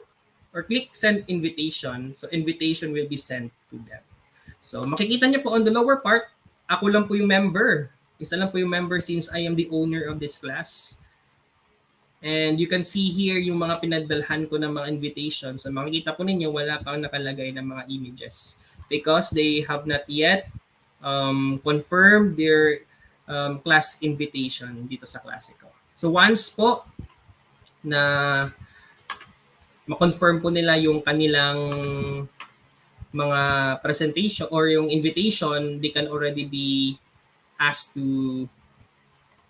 C: or click send invitation, so invitation will be sent to them. So, makikita niyo po on the lower part, ako lang po yung member. Isa lang po yung member since I am the owner of this class. And you can see here yung mga pinadalhan ko ng mga invitations. So makikita po ninyo, wala pang nakalagay ng mga images because they have not yet confirmed their class invitation dito sa klase ko. So once po na ma-confirm po nila yung kanilang mga presentation or yung invitation, they can already be asked to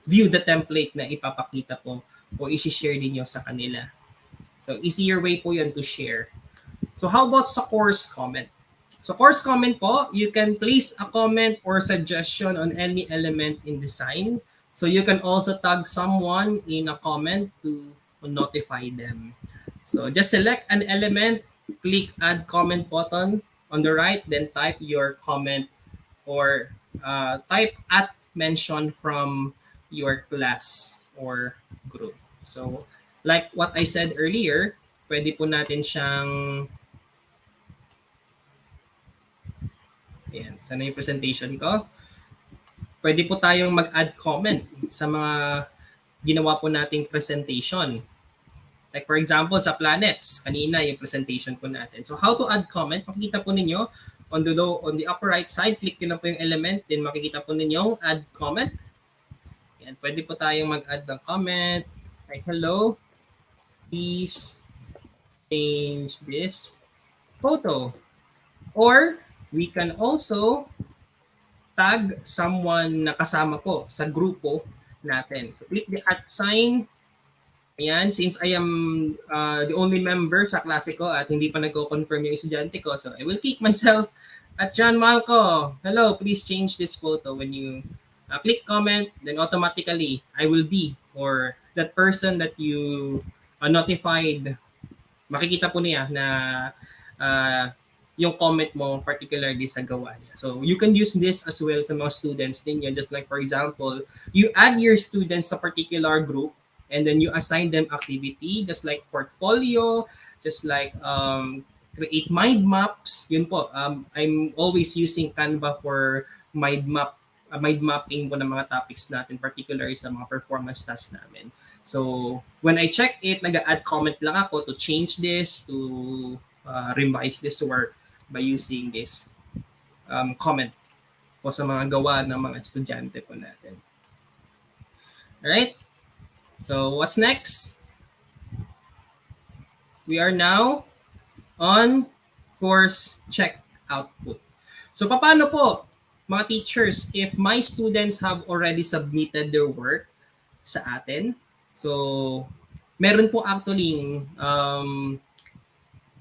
C: view the template na ipapakita po o isi-share ninyo sa kanila. So easier way po yun to share. So how about sa course comment? So course comment po, you can place a comment or suggestion on any element in design. So you can also tag someone in a comment to notify them. So just select an element, click add comment button on the right, then type your comment or type at mention from your class or group. So like what I said earlier, pwede po natin siyang ayan, sana yung presentation ko. Pwede po tayong mag-add comment sa mga ginawa po nating presentation. Like for example, sa planets, kanina yung presentation po natin. So how to add comment, makikita po ninyo on the upper right side, click nyo na po yung element, then makikita po ninyo add comment. Yan, pwede po tayong mag-add ng comment. Like hello, please change this photo. Or we can also tag someone na kasama po sa grupo natin. So click the at sign. Ayan, since I am the only member sa klase ko at hindi pa nagko-confirm yung estudyante ko, so I will click myself at John Malco. Hello, please change this photo. When you click comment, then automatically I will be, or that person that you notified, makikita po niya na yung comment mo particularly sa gawa niya. So you can use this as well sa mga students ninyo. Just like for example, you add your students sa particular group and then you assign them activity just like portfolio, just like create mind maps. Yun po, I'm always using Canva for mind mapping po ng mga topics natin, particularly sa mga performance tasks namin. So when I check it, nag-add comment lang ako to change this, to revise this work by using this comment po sa mga gawa ng mga estudyante po natin. Alright? So what's next? We are now on course check output. So paano po mga teachers if my students have already submitted their work sa atin? So meron po actually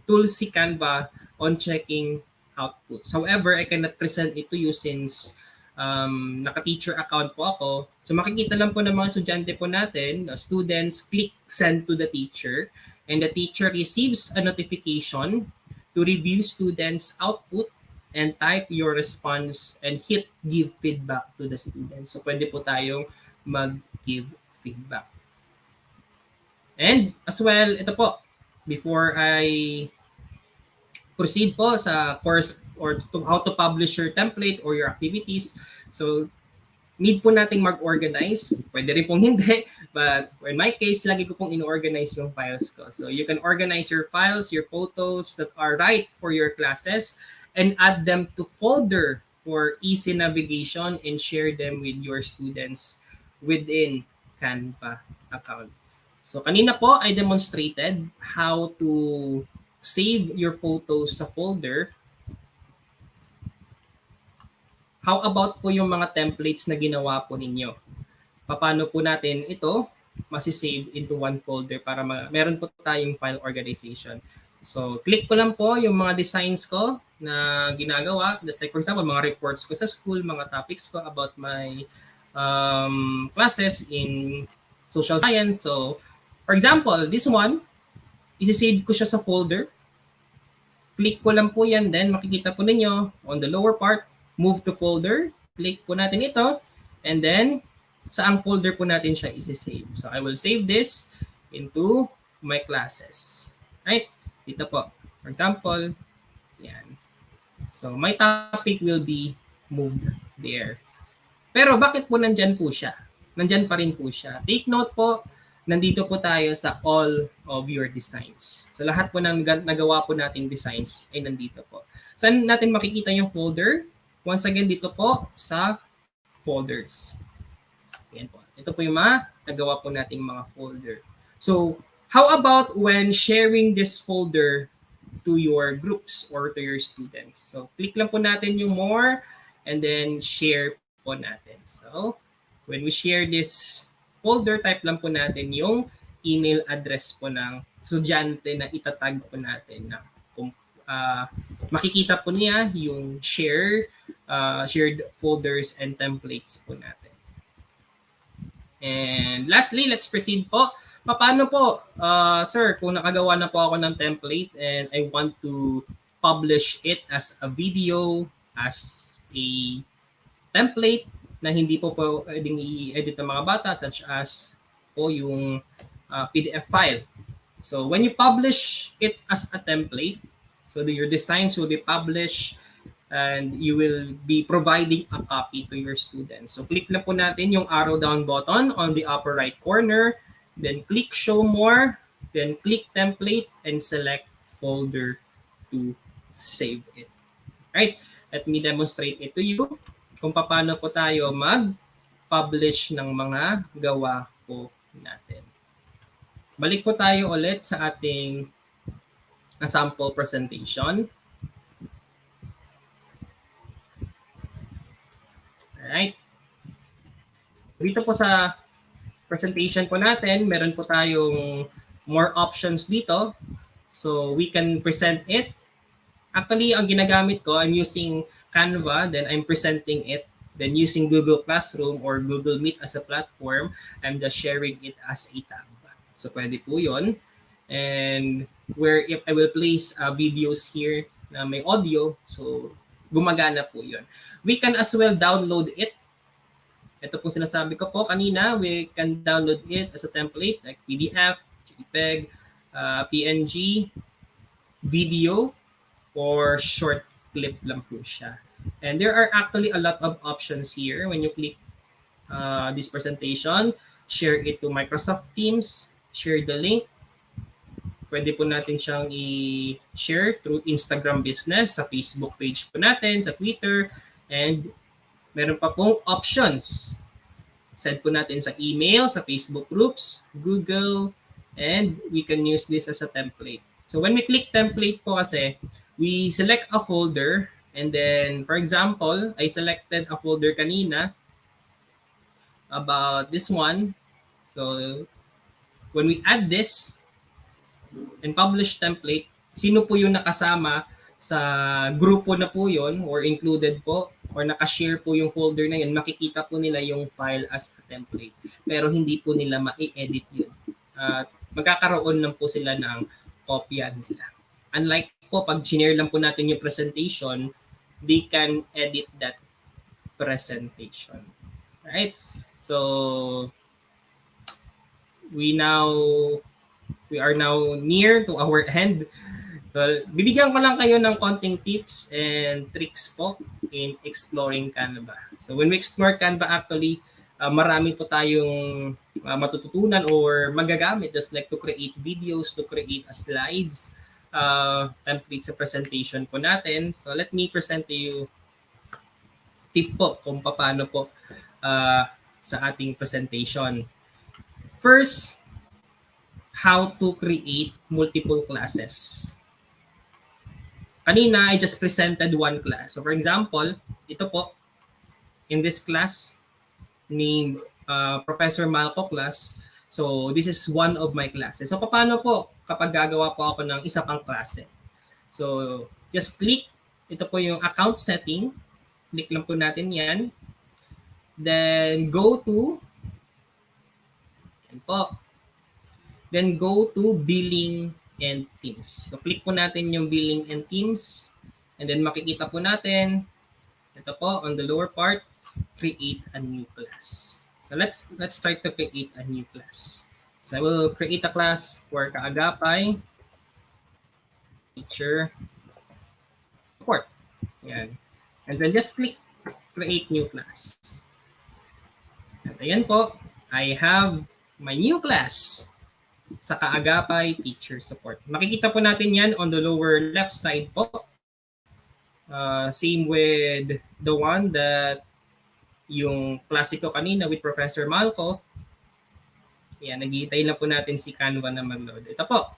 C: tools si Canva on checking outputs. However, I cannot present it to you since naka-teacher account po ako. So makikita lang po ng mga estudyante po natin, students click send to the teacher and the teacher receives a notification to review students' output and type your response and hit give feedback to the students. So pwede po tayong mag-give feedback. And as well, ito po, before I proceed po sa course or to how to publish your template or your activities. So, need po nating mag-organize. Pwede rin pong hindi. But in my case, lagi ko pong in-organize yung files ko. So, you can organize your files, your photos that are right for your classes and add them to folder for easy navigation and share them with your students within Canva account. So, kanina po, I demonstrated how to save your photos sa folder. How about po yung mga templates na ginawa po ninyo? Paano po natin ito masisave into one folder para meron po tayong file organization. So, click ko lang po yung mga designs ko na ginagawa. Just like for example, mga reports ko sa school, mga topics ko about my classes in social science. So, for example, this one, isi-save ko siya sa folder. Click ko lang po yan, then makikita po ninyo on the lower part, move to folder. Click po natin ito, and then saang folder po natin siya isi-save. So I will save this into my classes. Right? Dito po. For example, yan. So my topic will be moved there. Pero bakit po nandyan po siya? Nandyan pa rin po siya. Take note po, nandito po tayo sa all of your designs. So lahat po ng nagawa po nating designs ay nandito po. Saan natin makikita yung folder? Once again, dito po sa folders. Ayan po. Ito po yung mga nagawa po nating mga folder. So, how about when sharing this folder to your groups or to your students? So, click lang po natin yung more and then share po natin. So, when we share this folder, type lang po natin yung email address po ng estudyante na itatag po natin na kung makikita po niya yung shared folders and templates po natin. And lastly, let's proceed po. Paano po, sir, kung nakagawa na po ako ng template and I want to publish it as a video, as a template na hindi po pwedeng i-edit ng mga bata, such as po yung PDF file. So when you publish it as a template, so your designs will be published and you will be providing a copy to your students. So click na po natin yung arrow down button on the upper right corner, then click show more, then click template and select folder to save it. Right? Let me demonstrate it to you kung paano po tayo mag-publish ng mga gawa po natin. Balik po tayo ulit sa ating sample presentation. Alright. Dito po sa presentation po natin, meron po tayong more options dito. So we can present it. Actually, ang ginagamit ko, I'm using Canva, then I'm presenting it. Then using Google Classroom or Google Meet as a platform, I'm just sharing it as a tab. So pwede po yun. And where if I will place videos here na may audio, so gumagana po yun. We can as well download it. Ito po sinasabi ko po kanina, we can download it as a template like PDF, JPEG, PNG, video, or short clip lang po siya. And there are actually a lot of options here when you click this presentation. Share it to Microsoft Teams, share the link. Pwede po natin siyang i-share through Instagram Business, sa Facebook page po natin, sa Twitter, and meron pa pong options. Send po natin sa email, sa Facebook groups, Google, and we can use this as a template. So when we click template po kasi, we select a folder, and then, for example, I selected a folder kanina about this one. So when we add this, and publish template, sino po yung nakasama sa grupo na po yon or included po or nakashare po yung folder na yun, makikita po nila yung file as a template. Pero hindi po nila ma-edit yun. Magkakaroon lang po sila ng kopya nila. Unlike po, pag share lang po natin yung presentation, they can edit that presentation. Right? So, we are now near to our end. So, bibigyan ko lang kayo ng konting tips and tricks po in exploring Canva. So, when we explore Canva, actually, marami po tayong matututunan or magagamit just like to create videos, to create slides, template sa presentation po natin. So, let me present to you tip po kung paano po sa ating presentation. First, how to create multiple classes. Kanina, I just presented one class. So for example, ito po, in this class, named Professor Malco class, so this is one of my classes. So paano po kapag gagawa po ako ng isa pang klase? So just click, ito po yung account setting, click lang po natin yan. Then go to, yan po, then go to billing and teams. So click po natin yung billing and teams and then makikita po natin ito po on the lower part, create a new class. So let's start to create a new class. So I will create a class for Kaagapay Teacher Support. Yan. And then just click create new class. At ayan po, I have my new class sa Kaagapay Teacher Support. Makikita po natin yan on the lower left side po. Same with the one that yung klasiko kanina with Professor Malco. Yan, naghihintay na po natin si Canva na mag-load. Ito po.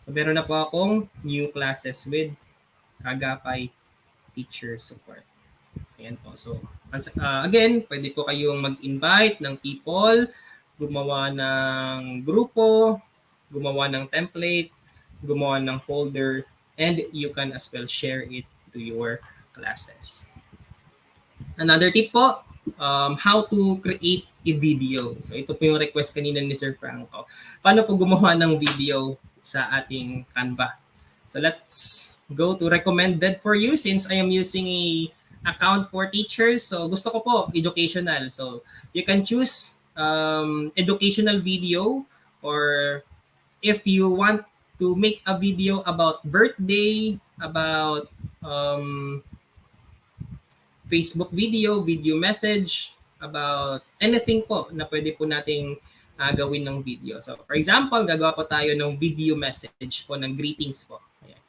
C: So meron na po akong new classes with Kaagapay Teacher Support. Ayan po. So again, pwede po kayong mag-invite ng people, gumawa ng grupo, gumawa ng template, gumawa ng folder, and you can as well share it to your classes. Another tip po, how to create a video. So ito po yung request kanina ni Sir Franco. Paano po gumawa ng video sa ating Canva? So let's go to recommended for you since I am using a account for teachers. So gusto ko po educational. So you can choose educational video, or if you want to make a video about birthday, about Facebook video, video message, about anything po na pwede po nating gawin ng video. So for example, gagawa po tayo ng video message po ng greetings po. Ayan.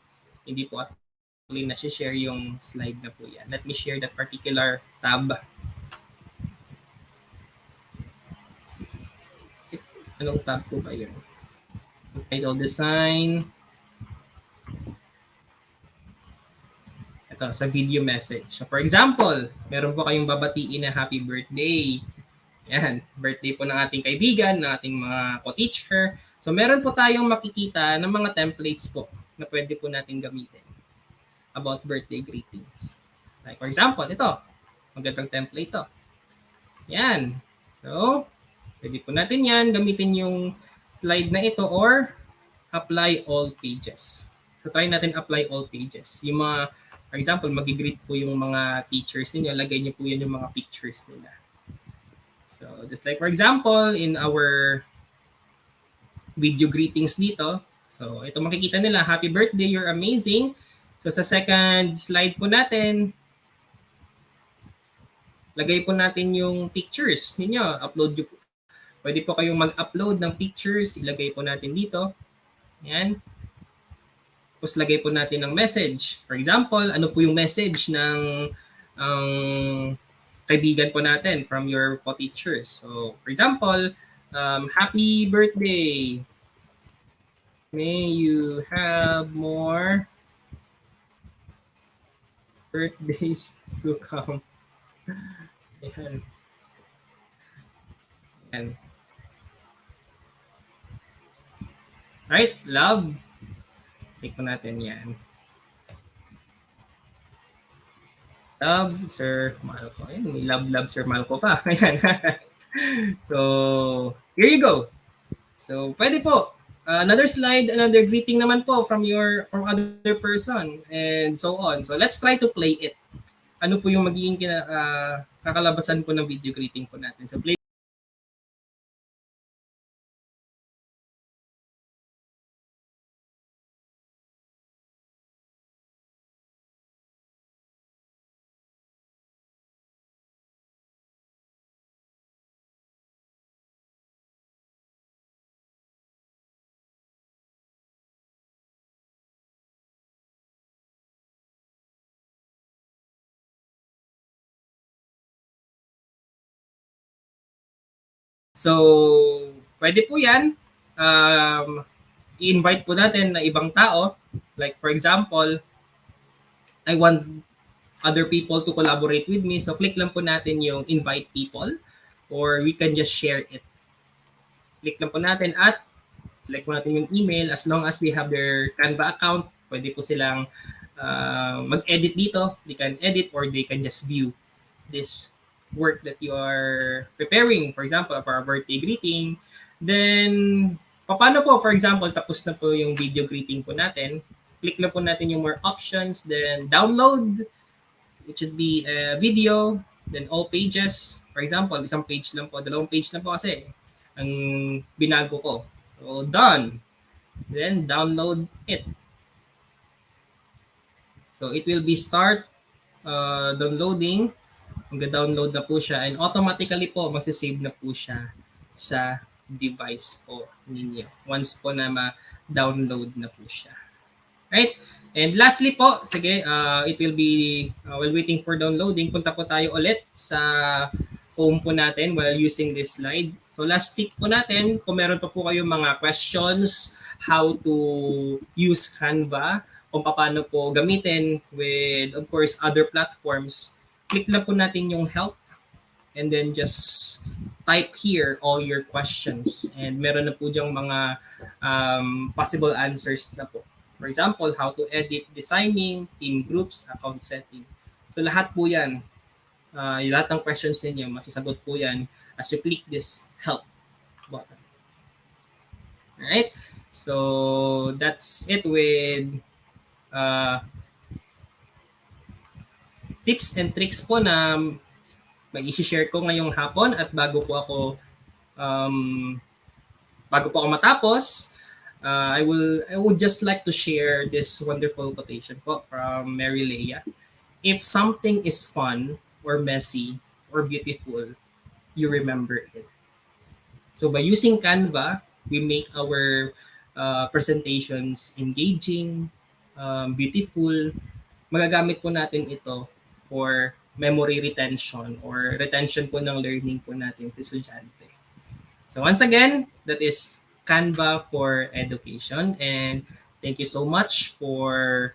C: Hindi po actually na-share yung slide na po yan. Let me share that particular tab. Anong tab po ba yun? Title design. Ito, sa video message. So for example, meron po kayong babatiin na happy birthday. Yan, birthday po ng ating kaibigan, ng ating mga co-teacher. So meron po tayong makikita ng mga templates po na pwede po natin gamitin about birthday greetings. Like for example, ito. Magandang template to. Yan. So, pwede po natin yan, gamitin yung slide na ito or apply all pages. So, try natin apply all pages. Yung mga, for example, mag-greet po yung mga teachers ninyo, lagay niyo po yan yung mga pictures nila. So, just like for example, in our video greetings dito, so ito makikita nila, happy birthday, you're amazing. So, sa second slide po natin, lagay po natin yung pictures ninyo. Upload nyo po. Pwede po kayong mag-upload ng pictures. Ilagay po natin dito. Yan. Tapos lagay po natin ng message. For example, ano po yung message ng kaibigan po natin from your co-teachers. So, for example, happy birthday. May you have more birthdays to come. Ayan. Ayan. Right? Love. Take po natin yan. Love, Sir Malco. Ayan, may love, Sir Malco pa. Ayan. So, here you go. So, pwede po. Another slide, another greeting naman po from other person and so on. So, let's try to play it. Ano po yung magiging kakalabasan po ng video greeting po natin. So, play. So, pwede po yan. I-invite po natin na ibang tao. Like for example, I want other people to collaborate with me. So, click lang po natin yung invite people or we can just share it. Click lang po natin at select po natin yung email. As long as they have their Canva account, pwede po silang mag-edit dito. They can edit or they can just view this work that you are preparing, for example, for a birthday greeting. Then, paano po, for example, tapos na po yung video greeting po natin, click lang po natin yung more options, then download. It should be a video, then all pages. For example, isang page lang po, dalawang page lang po kasi ang binago ko. So, done. Then, download it. So, it will be start downloading. Mag-download na po siya and automatically po masisave na po siya sa device po ninyo. Once po na ma-download na po siya. Right? And lastly po, sige, it will be, while waiting for downloading, punta po tayo ulit sa home po natin while using this slide. So last tip po natin, kung meron pa po kayong mga questions, how to use Canva, kung paano po gamitin with, of course, other platforms, click lang po natin yung help and then just type here all your questions. And meron na po diyang mga possible answers na po. For example, how to edit, designing, team groups, account setting. So lahat po yan, lahat ng questions ninyo, masasagot po yan as you click this help button. Alright? So that's it with tips and tricks po na mag-i-share ko ngayong hapon at bago po ako matapos, I would just like to share this wonderful quotation po from Mary Leia. If something is fun or messy or beautiful, you remember it. So by using Canva, we make our presentations engaging, beautiful. Magagamit po natin ito for memory retention or retention po ng learning po natin sa estudyante. So once again, that is Canva for Education, and thank you so much for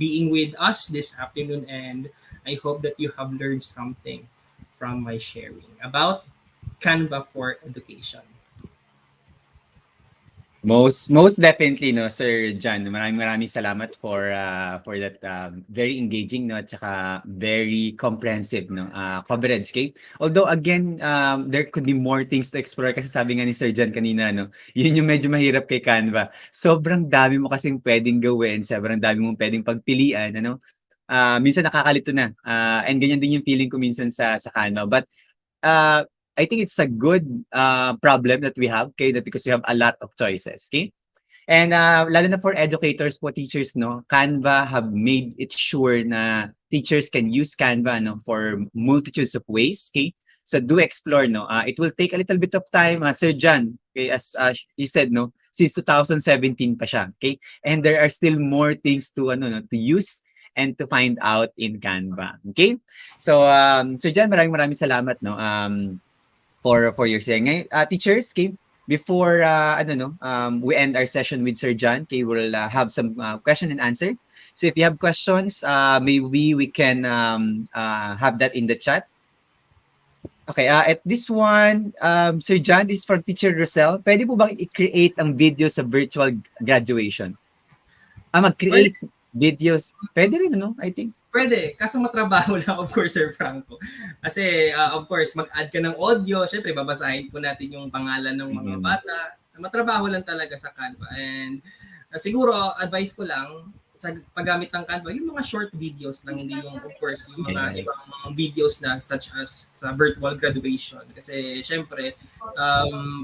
C: being with us this afternoon, and I hope that you have learned something from my sharing about Canva for Education.
A: Most definitely, no, Sir John. Maraming salamat for that very engaging, no, at saka very comprehensive, no, coverage. Okay? Although again, there could be more things to explore kasi sabi nga ni Sir John kanina, no, yun yung medyo mahirap kay Canva. Sobrang dami mo kasing pwedeng gawin, sobrang dami mong pwedeng pagpilian, ano. Minsan nakakalito na. And ganyan din yung feeling ko minsan sa Canva. But I think it's a good problem that we have, okay, that because we have a lot of choices, okay? And lalo na for educators po, teachers, no, Canva have made it sure na teachers can use Canva, no, for multitudes of ways, okay? So do explore, no. It will take a little bit of time, Sir John, okay, as he said, no, since 2017 pa siya, okay? And there are still more things to to use and to find out in Canva, okay? So Sir John, maraming salamat, no. For your saying. Teachers, okay, before we end our session with Sir John, okay, we'll have some question and answer. So if you have questions, maybe we can have that in the chat. Okay, at this one, Sir John, this is for Teacher Rosel. Pwede po bang i-create ang video sa virtual graduation? Mag-create videos. Pwede rin, no? I think.
C: Pwede, kaso matrabaho lang, of course, Sir Franco. Kasi, of course, mag-add ka ng audio, syempre, babasahin po natin yung pangalan ng mga bata. Matrabaho lang talaga sa Canva. And siguro, advice ko lang, sa paggamit ng Canva, yung mga short videos lang, hindi yung, of course, yung mga ibang videos na such as sa virtual graduation. Kasi, syempre,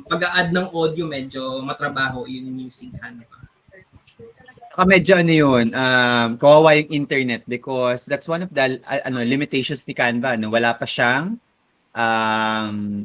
C: pag-add ng audio, medyo matrabaho yun using Canva.
A: Medyo yun, kawawa yung internet because that's one of the limitations ni Canva, no? Wala pa siyang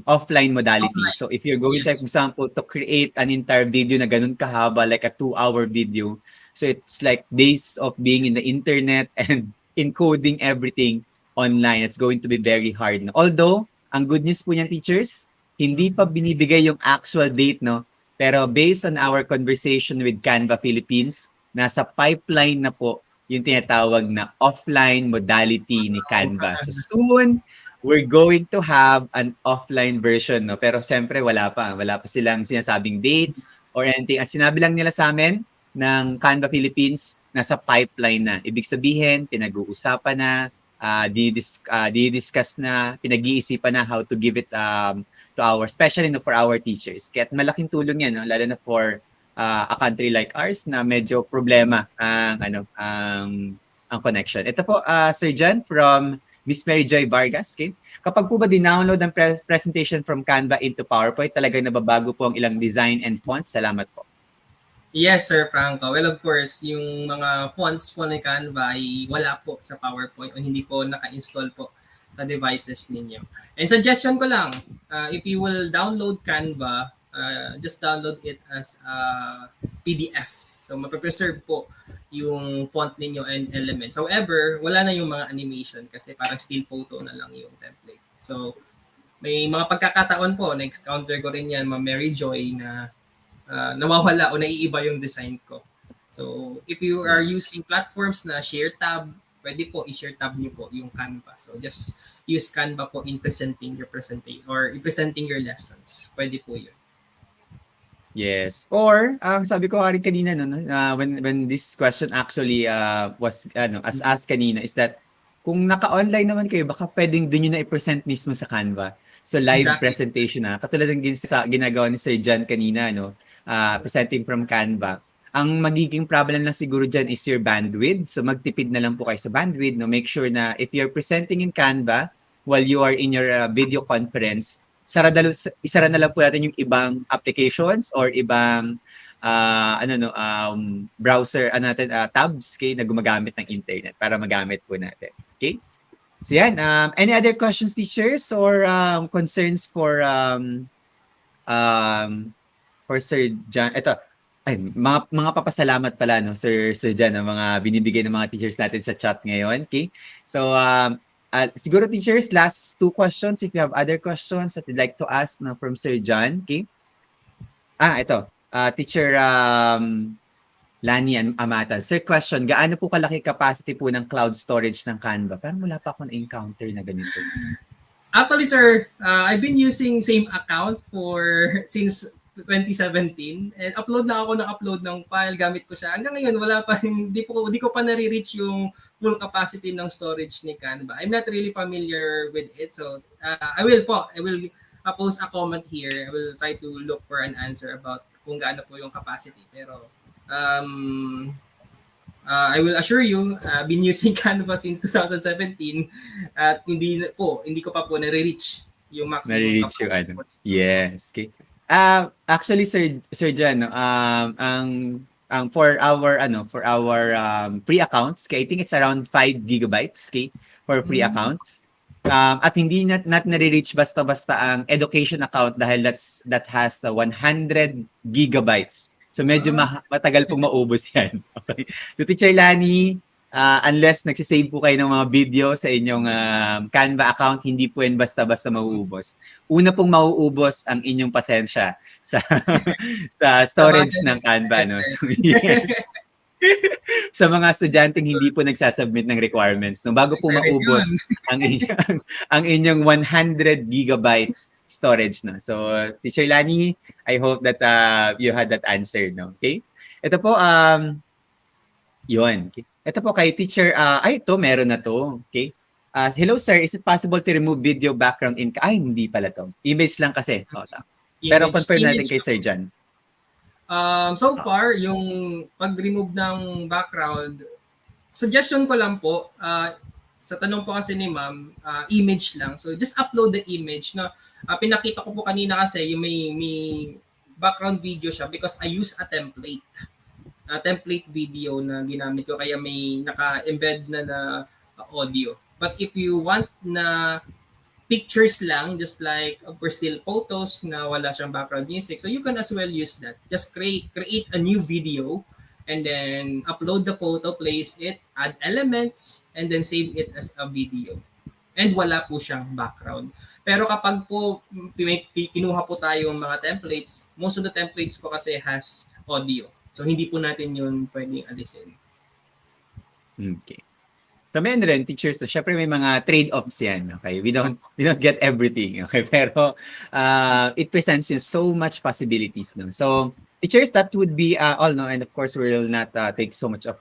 A: offline modality. So if you're going to, for example, to create an entire video na ganun kahaba, like a 2-hour video, so it's like days of being in the internet and encoding everything online. It's going to be very hard. No? Although, ang good news po niyan, teachers, hindi pa binibigay yung actual date, no? Pero based on our conversation with Canva Philippines, nasa pipeline na po yung tinatawag na offline modality ni Canva. So soon, we're going to have an offline version, no? Pero siyempre wala pa silang sinasabing dates or anything. At sinabi lang nila sa amin ng Canva Philippines, nasa pipeline na. Ibig sabihin, pinag-uusapan na, di-discuss na, pinag-iisipan na how to give it to especially for our teachers. Kaya malaking tulong yan, no? Lalo na for a country like ours na medyo problema ang connection. Ito po, Sir John, from Miss Mary Joy Vargas. Okay? Kapag po ba din-download ang presentation from Canva into PowerPoint, talagang nababago po ang ilang design and fonts? Salamat po.
C: Yes, Sir Franco. Well, of course, yung mga fonts po ni Canva ay wala po sa PowerPoint o hindi po naka-install po sa devices ninyo. And suggestion ko lang, if you will download Canva, just download it as a PDF. So mapapreserve po yung font ninyo and elements. However, wala na yung mga animation kasi parang still photo na lang yung template. So may mga pagkakataon po, na-encounter ko rin yan, Mary Joy, na nawawala o naiiba yung design ko. So if you are using platforms na share tab, pwede po i-share tab niyo po yung Canva. So just use Canva po in presenting your presentation or in presenting your lessons. Pwede po yun.
A: Yes. Or, sabi ko nga rin kanina, no, when this question actually was as asked kanina, is that kung naka-online naman kayo, baka pwedeng doon nyo na i-present mismo sa Canva. So live
C: Exactly.
A: presentation na. Katulad ng ginagawa ni Sir John kanina, no, presenting from Canva. Ang magiging problem lang siguro dyan is your bandwidth. So magtipid na lang po kayo sa bandwidth. No? Make sure na if you're presenting in Canva while you are in your video conference, isara na lang po natin yung ibang applications or ibang browser tabs na gumagamit ng internet para magamit po natin. Okay? So yan, any other questions, teachers, or concerns for Sir John? Ito, ay, mga papasalamat pala, no, Sir John, ang mga binibigay ng mga teachers natin sa chat ngayon. Okay? So, siguro teachers, last 2 questions. If you have other questions that you'd like to ask na from Sir John. Okay? Ito. Teacher Lani Amata. Sir, question. Gaano po kalaki capacity po ng cloud storage ng Canva? Parang wala pa akong na-encounter na ganito.
C: Actually, sir, I've been using same account since 2017 and upload ng file, gamit ko siya. Hanggang ngayon wala pa rin, di ko pa nare-reach yung full capacity ng storage ni Canva. I'm not really familiar with it, so I will post a comment here. I will try to look for an answer about kung gaano po yung capacity. Pero I will assure you, been using Canva since 2017 at hindi ko pa po nare-reach yung maximum
A: Nare-reach
C: capacity.
A: yung Yes, okay. Actually, Sir Jan, ang for our free accounts, I think it's around 5 gigabytes, for free accounts. At hindi not nare-reach basta-basta ang education account dahil that has 100 gigabytes. So medyo matagal pong maubos 'yan. Okay. So Teacher Lani, unless nagsisave po kayo ng mga video sa inyong Canva account, hindi po yan basta-basta mauubos. Una pong mauubos ang inyong pasensya sa storage ng Canva. No? So, yes. Sa mga estudyanteng hindi po nagsasubmit ng requirements. No? Bago po maubos ang inyong 100 gigabytes storage. No? So, Teacher Lani, I hope that you had that answer. No? Okay? Ito po, yun. Okay. Ito po kay teacher, ito, meron na to. Okay. Hello sir, is it possible to remove video background in... hindi pala to. Image lang kasi. Pero confirm natin kay Sir John.
C: So far, yung pag-remove ng background, suggestion ko lang po, sa tanong po kasi ni ma'am, image lang. So just upload the image. No? Pinakita ko po kanina kasi yung may background video siya because I use a template video na ginamit ko kaya may naka-embed na audio. But if you want na pictures lang, just like of course still photos na wala siyang background music, so you can as well use that. Just create a new video and then upload the photo, place it, add elements, and then save it as a video. And wala po siyang background. Pero kapag po kinuha po tayo ng mga templates, most of the templates po kasi has audio. So, hindi po natin yun pwedeng alisin.
A: Okay. So, meron rin, teachers, so, syempre may mga trade-offs yan. Okay? We don't get everything. Okay? Pero, it presents you so much possibilities. No? So, teachers, that would be all. No? And of course, we will not take so much of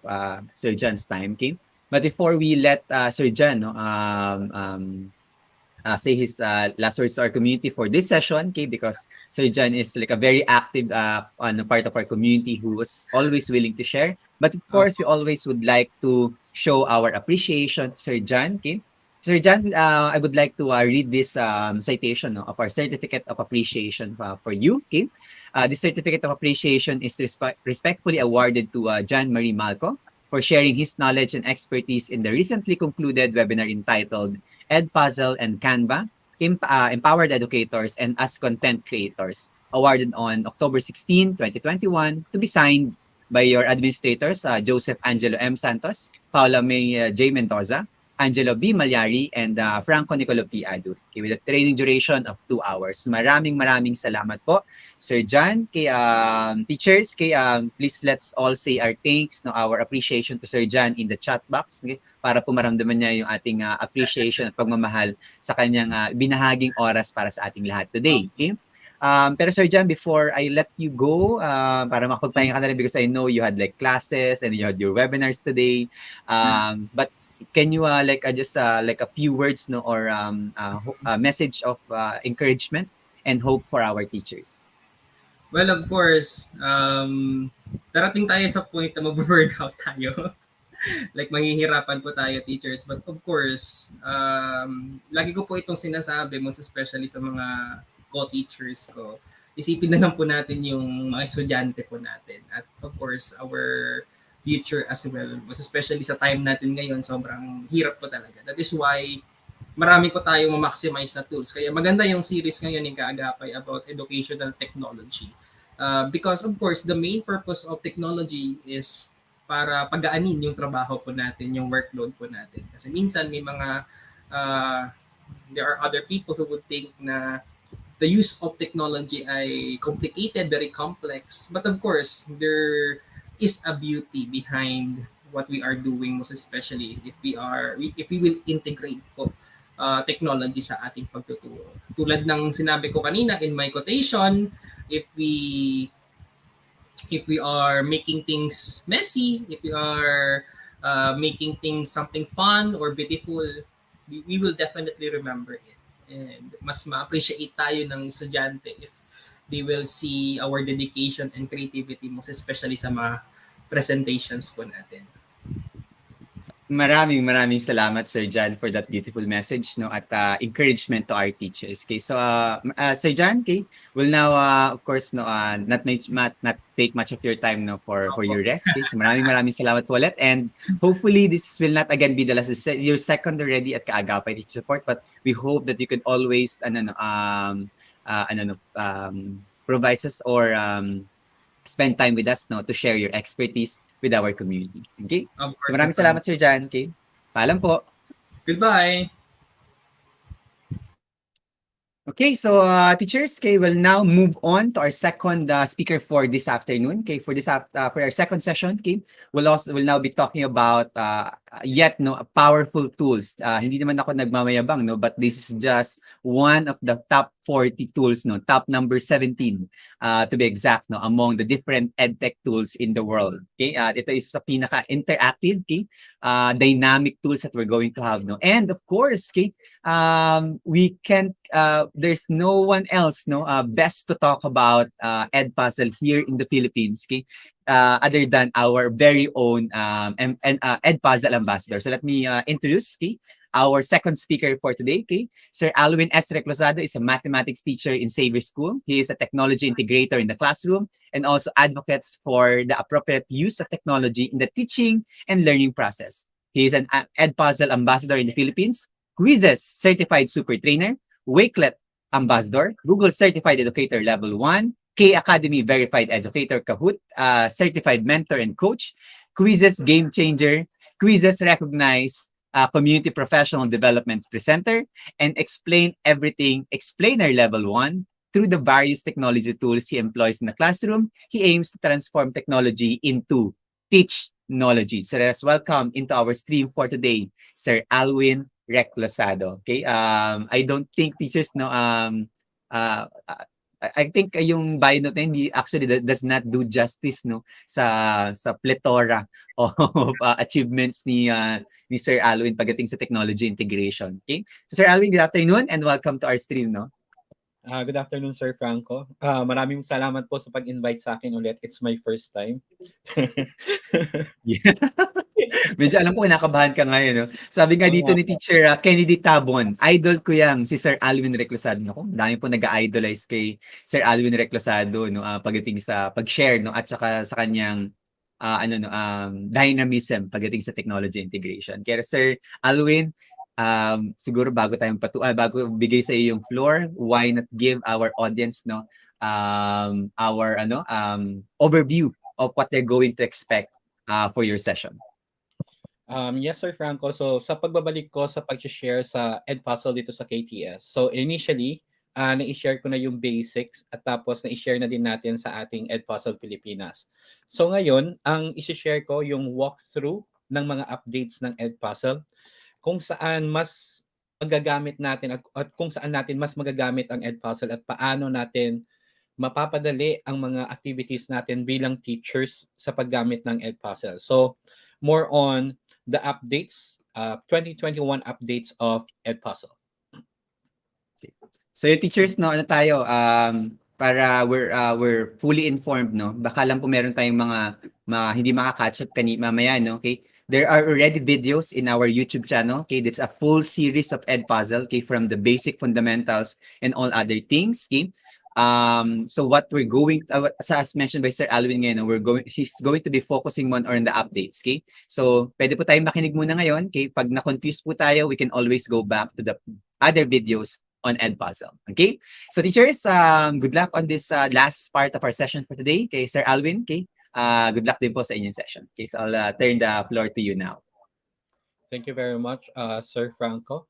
A: Sir John's time. Okay? But before we let Sir John say his last words to our community for this session, okay, because Sir John is like a very active part of our community who was always willing to share. But of course, we always would like to show our appreciation to Sir John. Okay, Sir John, I would like to read this citation of our certificate of appreciation for you. Okay, this certificate of appreciation is respectfully awarded to John Marie Malco for sharing his knowledge and expertise in the recently concluded webinar entitled Edpuzzle, and Canva, empowered educators, and as content creators, awarded on October 16, 2021, to be signed by your administrators, Joseph Angelo M. Santos, Paula May J. Mendoza, Angelo B. Malyari, and Franco Nicolo P. Adu. Okay, with a training duration of 2 hours. Maraming salamat po, Sir John. Kay teachers, please let's all say our thanks, our appreciation to Sir John in the chat box, okay, para po maramdaman niya yung ating appreciation at pagmamahal sa kanyang binahaging oras para sa ating lahat today. Okay? Pero Sir John, before I let you go, para makapagpahinga ka na rin because I know you had like classes and you had your webinars today. But can you just like a few words or a message of encouragement and hope for our teachers?
C: Well, of course, darating tayo sa point na mag-burnout tayo. Like, manghihirapan po tayo, teachers. But of course, lagi ko po itong sinasabi, most especially sa mga co-teachers ko. Isipin na lang po natin yung mga estudyante po natin. At of course, our future as well. Most especially sa time natin ngayon, sobrang hirap po talaga. That is why marami po tayong ma-maximize na tools. Kaya maganda yung series ngayon ng Kaagapay about educational technology. Because of course, the main purpose of technology is para pagaanin yung trabaho po natin, yung workload po natin. Kasi minsan may mga, there are other people who would think na the use of technology ay complicated, very complex. But of course, there is a beauty behind what we are doing, most especially if we will integrate po technology sa ating pagtuturo. Tulad ng sinabi ko kanina in my quotation, if we are making things messy, if we are making things something fun or beautiful, we will definitely remember it. And mas ma-appreciate tayo ng estudyante if they will see our dedication and creativity, most especially sa mga presentations po natin.
A: Maraming salamat, Sir John, for that beautiful message at encouragement to our teachers. Okay, so Sir John, okay, will now of course not take much of your time for your rest. Okay, so maraming salamat po ulit, and hopefully this will not again be the last. Your second already at Kaagapay Teacher Support, but we hope that you could always provide us or spend time with us to share your expertise with our community. Okay?
C: Of
A: So
C: course,
A: maraming salamat, Sir John. Okay? Paalam po.
C: Goodbye.
A: Okay, so teachers, okay, we'll now move on to our second speaker for this afternoon. Okay, for our second session, okay, we'll now be talking about yet powerful tools. Hindi naman ako nagmamayabang, but this is just one of the top 40 tools, top number 17 to be exact, among the different EdTech tools in the world. Okay, ito is sa pinaka-interactive, okay, dynamic tools that we're going to have, and of course, okay, we can't there's no one else best to talk about Edpuzzle here in the Philippines, okay, other than our very own Edpuzzle ambassador. So let me introduce, okay, our second speaker for today, okay. Sir Alwin S. Reclosado is a mathematics teacher in Xavier School. He is a technology integrator in the classroom and also advocates for the appropriate use of technology in the teaching and learning process. He is an Edpuzzle ambassador in the Philippines, Quizzes certified super trainer, Wakelet ambassador, Google certified educator level 1, K Academy verified educator Kahoot, certified mentor and coach, Quizzes game changer, Quizzes recognized community professional development presenter, and Explain Everything explainer level 1. Through the various technology tools he employs in the classroom, he aims to transform technology into teachnology. So let us welcome into our stream for today, Sir Alwin Reclosado. Okay, I don't think teachers I think yung bio note hindi actually does not do justice sa plethora of achievements ni Sir Alwin pagdating sa technology integration. Okay, so Sir Alwin, good afternoon and welcome to our stream.
D: Good afternoon, Sir Franco. Maraming salamat po sa pag-invite sa akin ulit. It's my first time.
A: Yeah. Medyo alam ko kinakabahan ka ngayon. Sabi nga dito ni Teacher Kennedy Tabon, idol ko yang si Sir Alwin Reclosado. Naku, dami po nag-idolize kay Sir Alwin Reclosado pagdating sa pag-share at saka sa kanyang dynamism pagdating sa technology integration. Kaya Sir Alwin, siguro bago bago bigay sa iyo yung floor, why not give our audience our overview of what they're going to expect for your session.
D: Yes, Sir Franco. So, sa pagbabalik ko sa pag-share sa Edpuzzle dito sa KTS. So, initially, na-share ko na yung basics at tapos na-share na din natin sa ating Edpuzzle Pilipinas. So, ngayon, ang isi-share ko yung walkthrough ng mga updates ng Edpuzzle kung saan mas magagamit natin at kung saan natin mas magagamit ang Edpuzzle at paano natin mapapadali ang mga activities natin bilang teachers sa paggamit ng Edpuzzle. So, more on the updates, 2021 updates of Edpuzzle.
A: So yung teachers, ano tayo, para we're fully informed, no? Baka lang po meron tayong mga hindi makaka-catch up mamaya, no? Okay? There are already videos in our YouTube channel, okay? That's a full series of Edpuzzle, okay? From the basic fundamentals and all other things, okay? So what we're going as mentioned by Sir Alvin ngayon, he's going to be focusing on the updates, okay? So pwede po tayong makinig muna ngayon, okay? Pag na-confuse po tayo, we can always go back to the other videos on Edpuzzle, okay? So teachers, good luck on this last part of our session for today, okay? Sir Alvin, okay? Good luck din po sa inyong session. Okay, so I'll turn the floor to you now.
D: Thank you very much, Sir Franco.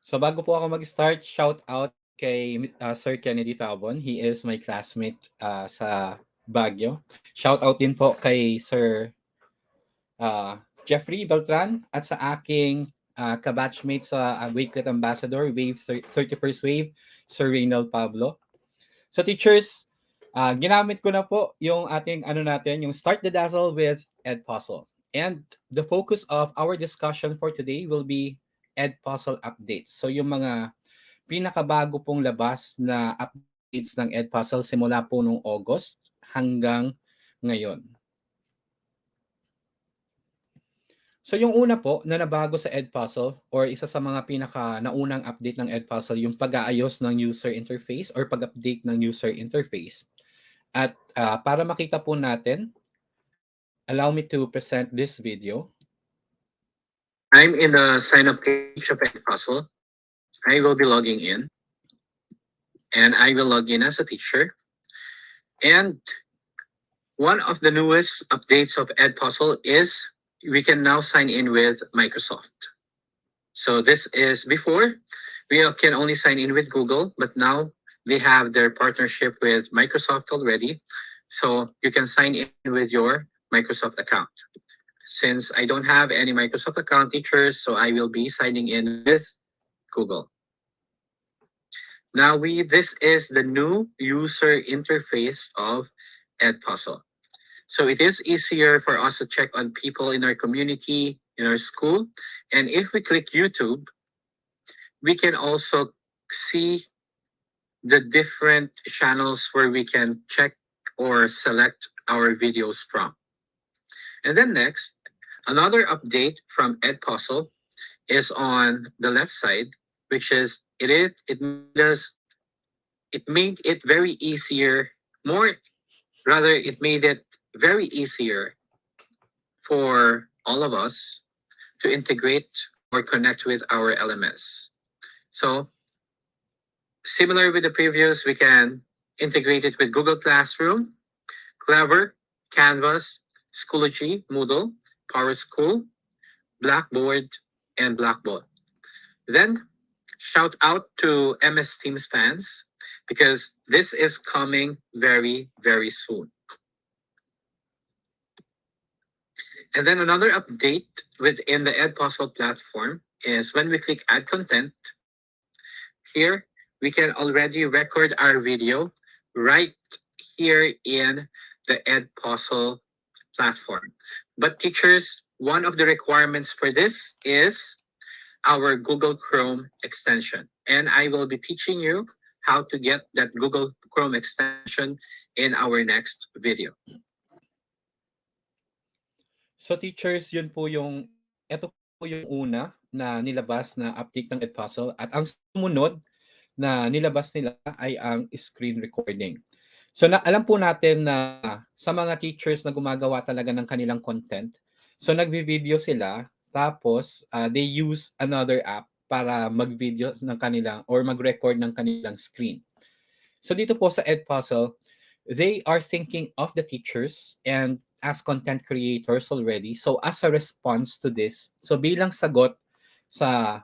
D: So bago po ako mag-start, shout out kay Sir Kennedy Tabon. He is my classmate sa Baguio. Shout out din po kay Sir Jeffrey Beltran at sa aking kabatchmate sa Wakelet Ambassador, Wave 31st Wave, Sir Reynald Pablo. So teachers, ginamit ko na po yung ating yung Start the Dazzle with Edpuzzle. And the focus of our discussion for today will be Edpuzzle updates. So yung mga pinakabago pong labas na updates ng Edpuzzle simula po nung August hanggang ngayon. So yung una po na nabago sa Edpuzzle or isa sa mga pinaka naunang update ng Edpuzzle yung pag-aayos ng user interface or pag-update ng user interface. At para makita po natin, allow me to present this video. I'm in the sign-up page of Edpuzzle. I will be logging in. And I will log in as a teacher. And one of the newest updates of Edpuzzle is we can now sign in with Microsoft. So this is before, we can only sign in with Google, but now they have their partnership with Microsoft already. So you can sign in with your Microsoft account. Since I don't have any Microsoft account, teachers, so I will be signing in with Google. Now this is the new user interface of Edpuzzle. So it is easier for us to check on people in our community, in our school. And if we click YouTube, we can also see the different channels where we can check or select our videos from. And then next, another update from Edpuzzle is on the left side, which is it made it very easier, it made it very easier for all of us to integrate or connect with our LMS. So similar with the previous, we can integrate it with Google Classroom, Clever, Canvas, Schoology, Moodle, PowerSchool, Blackboard, and Blackboard. Then shout out to MS Teams fans because this is coming very, very soon. And then another update within the Edpuzzle platform is when we click Add Content, here we can already record our video right here in the Edpuzzle platform. But teachers, one of the requirements for this is our Google Chrome extension. And I will be teaching you how to get that Google Chrome extension in our next video. So teachers, ito po yung una na nilabas na update ng Edpuzzle. At ang sumunod na nilabas nila ay ang screen recording. So alam po natin na sa mga teachers na gumagawa talaga ng kanilang content, so nagvi-video sila tapos they use another app para mag-video ng kanilang or mag-record ng kanilang screen. So dito po sa Edpuzzle, they are thinking of the teachers and as content creators already. So as a response to this, so bilang sagot sa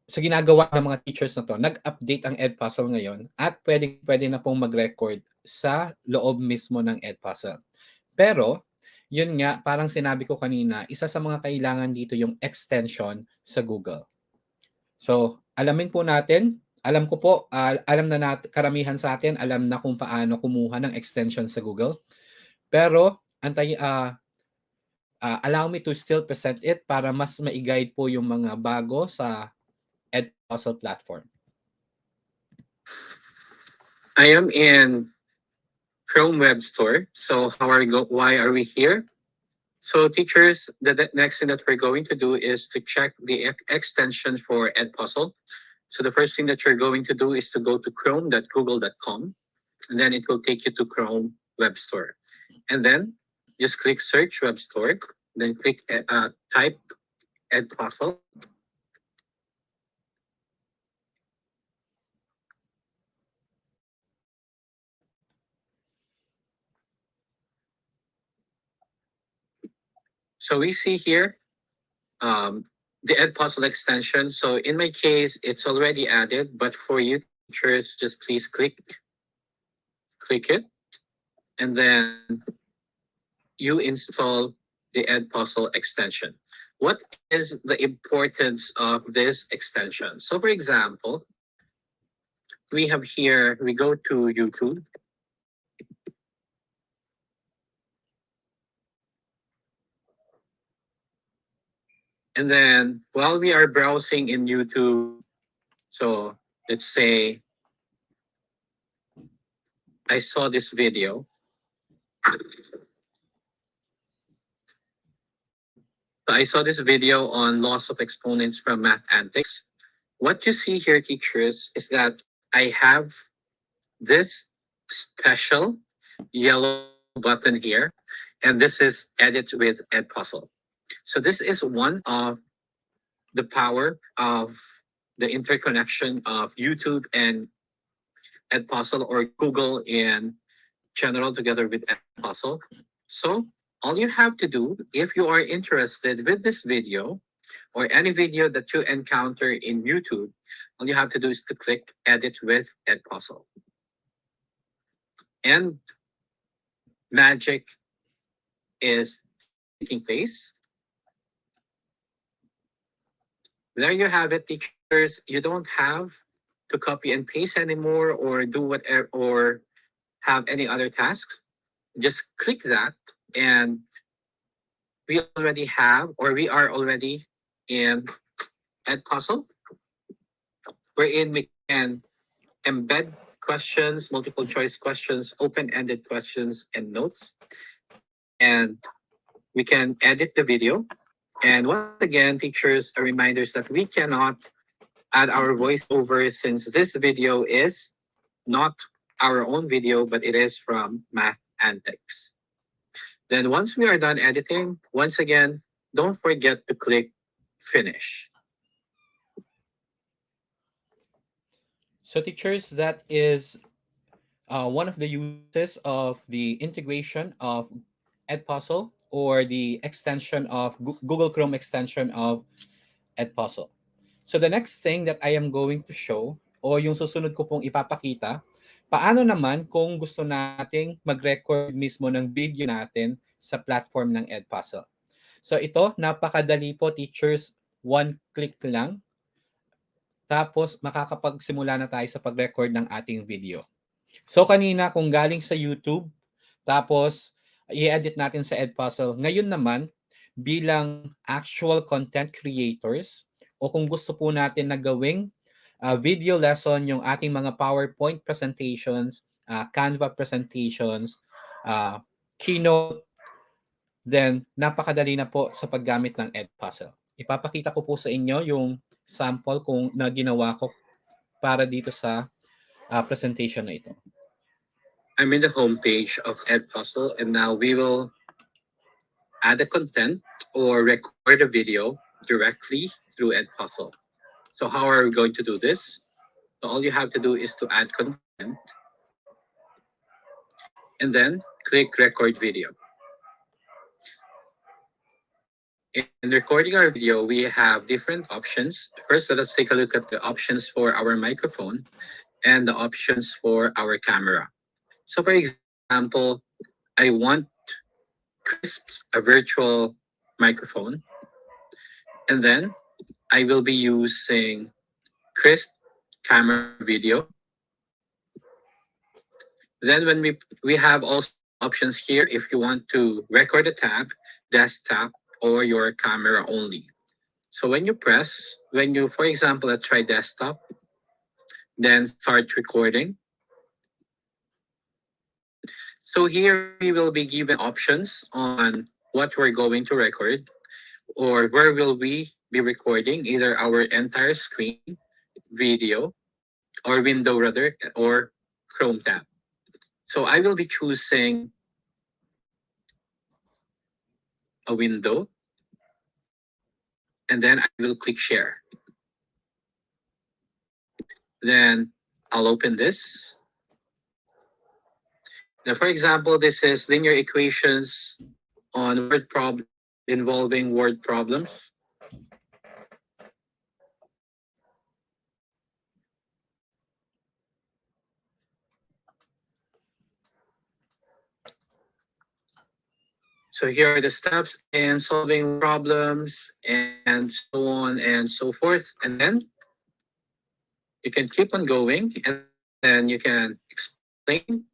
D: sa ginagawa ng mga teachers na to, nag-update ang Edpuzzle ngayon at pwede na pong mag-record sa loob mismo ng Edpuzzle. Pero, yun nga, parang sinabi ko kanina, isa sa mga kailangan dito yung extension sa Google. So, alamin po natin, alam ko po, alam na natin, karamihan sa atin, alam na kung paano kumuha ng extension sa Google. Pero, allow me to still present it para mas ma-guide po yung mga bago sa Edpuzzle platform.
E: I am in Chrome Web Store. So why are we here? So teachers, the next thing that we're going to do is to check the extension for Edpuzzle. So the first thing that you're going to do is to go to chrome.google.com, and then it will take you to Chrome Web Store. And then just click Search Web Store, then click type Edpuzzle. So we see here the Edpuzzle extension. So in my case, it's already added, but for you teachers, just please click it, and then you install the Edpuzzle extension. What is the importance of this extension? So for example, we have here, we go to YouTube. And then while we are browsing in YouTube, so let's say I saw this video. I saw this video on loss of exponents from math antics. What you see here, teachers, is that I have this special yellow button here, and this is Edit with Edpuzzle. So this is one of the power of the interconnection of YouTube and Edpuzzle, or Google in general, together with Edpuzzle. So all you have to do, if you are interested with this video or any video that you encounter in YouTube, all you have to do is to click Edit with Edpuzzle. And magic is taking place. There you have it, teachers. You don't have to copy and paste anymore or do whatever or have any other tasks. Just click that, and we already have, or we are already in Edpuzzle, wherein we can embed questions, multiple choice questions, open-ended questions, and notes. And we can edit the video. And once again, teachers, a reminder is that we cannot add our voiceover, since this video is not our own video, but it is from Math Antics. Then once we are done editing, once again, don't forget to click Finish.
D: So teachers, that is one of the uses of the integration of Edpuzzle, or the extension of Google Chrome extension of Edpuzzle. So the next thing that I am going to show, o yung susunod ko pong ipapakita, paano naman kung gusto nating mag-record mismo ng video natin sa platform ng Edpuzzle. So ito, napakadali po, teachers, one click lang. Tapos makakapagsimula na tayo sa pag-record ng ating video. So kanina kung galing sa YouTube, tapos i-edit natin sa Edpuzzle. Ngayon naman, bilang actual content creators, o kung gusto po natin na gawing video lesson yung ating mga PowerPoint presentations, Canva presentations, Keynote, then napakadali na po sa paggamit ng Edpuzzle. Ipapakita ko po sa inyo yung sample kung na ginawa ko para dito sa presentation na ito?
E: I'm in the homepage of Edpuzzle, and now we will add a content or record a video directly through Edpuzzle. So how are we going to do this? So all you have to do is to add content and then click record video. In recording our video, we have different options. First, let us take a look at the options for our microphone and the options for our camera. So for example, I want Crisp, a virtual microphone, and then I will be using Crisp camera video. Then when we have also options here if you want to record a tab, desktop, or your camera only. So when you, for example, let's try desktop, then start recording. So here we will be given options on what we're going to record or where will we be recording, either our entire screen, video, or window rather, or Chrome tab. So I will be choosing a window, and then I will click share. Then I'll open this. Now, for example, this is linear equations on involving word problems. So here are the steps in solving problems and so on and so forth. And then you can keep on going and then you can explain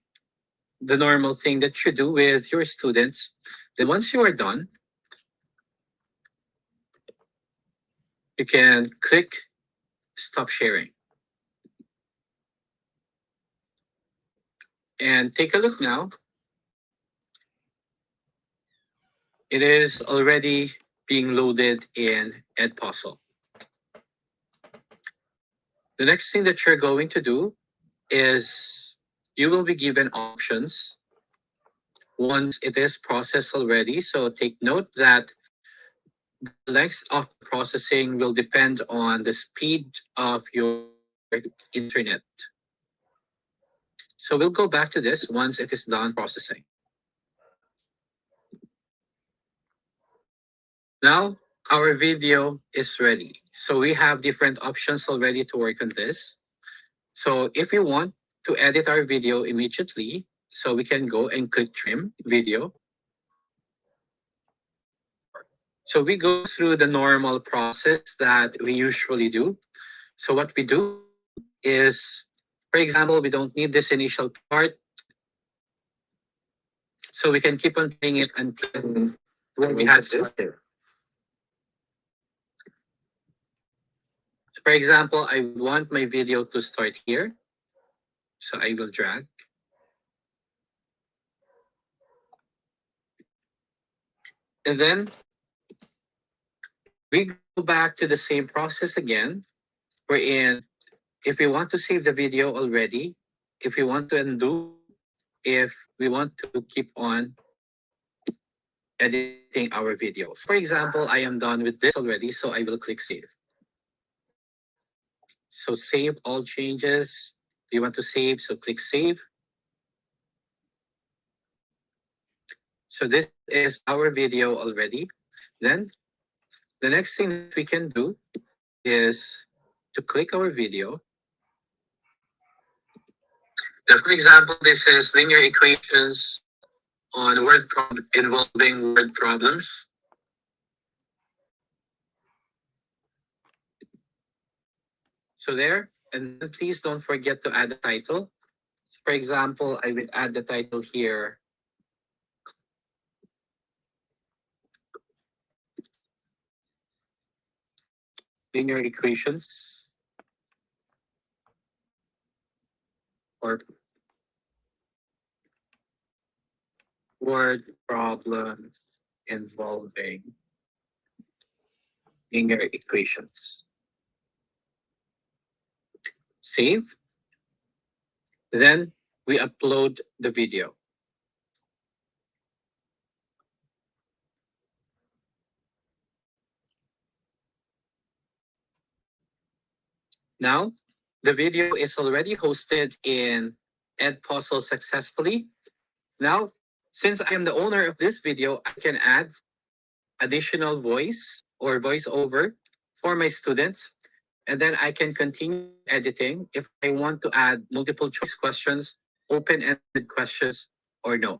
E: the normal thing that you do with your students. Then once you are done, you can click stop sharing. And take a look now. It is already being loaded in Edpuzzle. The next thing that you're going to do is you will be given options once it is processed already. So take note that the length of processing will depend on the speed of your internet. So we'll go back to this once it is done processing. Now our video is ready. So we have different options already to work on this. So if you want to edit our video immediately, so we can go and click trim video. So we go through the normal process that we usually do. So what we do is, for example, we don't need this initial part. So we can keep on playing it until when we have this there. So for example, I want my video to start here. So I will drag. And then we go back to the same process again, wherein if we want to save the video already, if we want to undo, if we want to keep on editing our videos. For example, I am done with this already, so I will click save. So save all changes. Do you want to save? So click save. So this is our video already. Then the next thing that we can do is to click our video. Now, for example, this is linear equations on involving word problems. So there, and then please don't forget to add a title. So for example, I will add the title here. Linear equations or word problems involving linear equations. save, then we upload the video. Now, the video is already hosted in Edpuzzle successfully. Now, since I am the owner of this video, I can add additional voice or voiceover for my students. And then I can continue editing if I want to add multiple choice questions, open-ended questions, or no.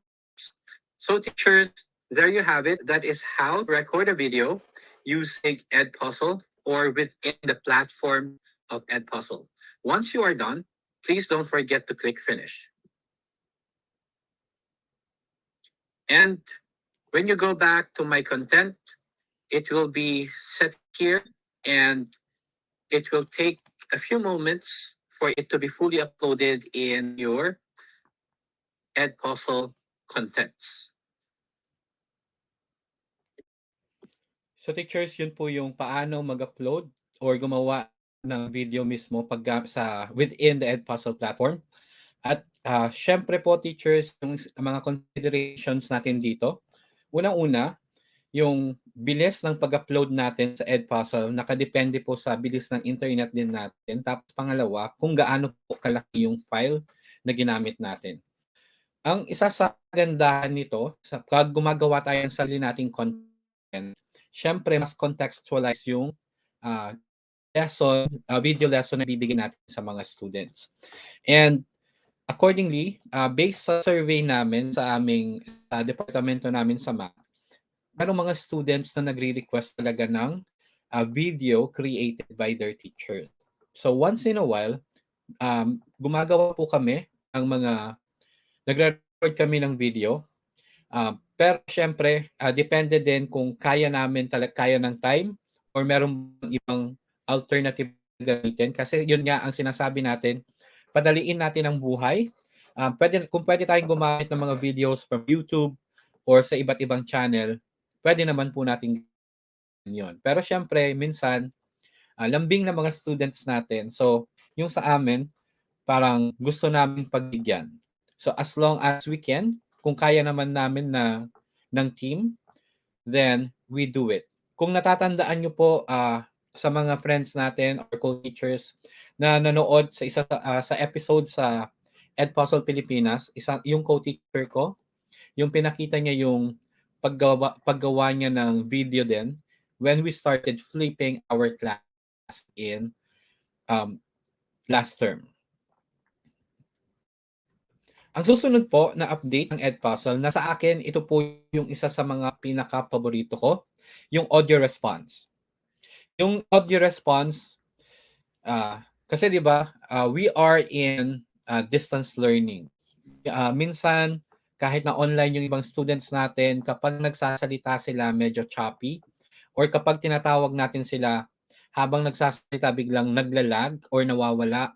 E: So teachers, there you have it. That is how to record a video using Edpuzzle or within the platform of Edpuzzle. Once you are done, please don't forget to click finish. And when you go back to my content, it will be set here and it will take a few moments for it to be fully uploaded in your Edpuzzle contents.
D: So teachers, yun po yung paano mag-upload or gumawa ng video mismo sa within the Edpuzzle platform. At syempre po teachers, yung mga considerations natin dito. Unang-una, yung bilis ng pag-upload natin sa Edpuzzle, nakadepende po sa bilis ng internet din natin. Tapos pangalawa, kung gaano po kalaki yung file na ginamit natin. Ang isa sa kagandahan nito, pag gumagawa tayo ng sarili nating content, syempre mas contextualize yung video lesson na bibigyan natin sa mga students. And accordingly, based sa survey namin sa aming departamento namin sa MAC, merong mga students na nagre-request talaga ng video created by their teachers. So once in a while, gumagawa po kami ng nagre-record kami ng video. Pero syempre, depende din kung kaya ng time or meron ibang alternative gamitin. Kasi yun nga ang sinasabi natin, padaliin natin ang buhay. Kung pwede tayong gumamit ng mga videos from YouTube or sa iba't ibang channel, pwede naman po natin yun. Pero syempre, minsan, lambing ng mga students natin. So, yung sa amin, parang gusto namin pagbigyan. So, as long as we can, kung kaya naman namin ng team, then we do it. Kung natatandaan nyo po sa mga friends natin or co-teachers na nanood sa isa sa episode sa Edpuzzle Pilipinas, yung co-teacher ko, yung pinakita niya yung paggawa niya ng video din when we started flipping our class in last term. Ang susunod po na update ng Edpuzzle, na sa akin, ito po yung isa sa mga pinaka-paborito ko, yung audio response. Yung audio response, kasi di ba, we are in distance learning. Minsan, kahit na online yung ibang students natin, kapag nagsasalita sila medyo choppy, or kapag tinatawag natin sila habang nagsasalita biglang naglalag or nawawala,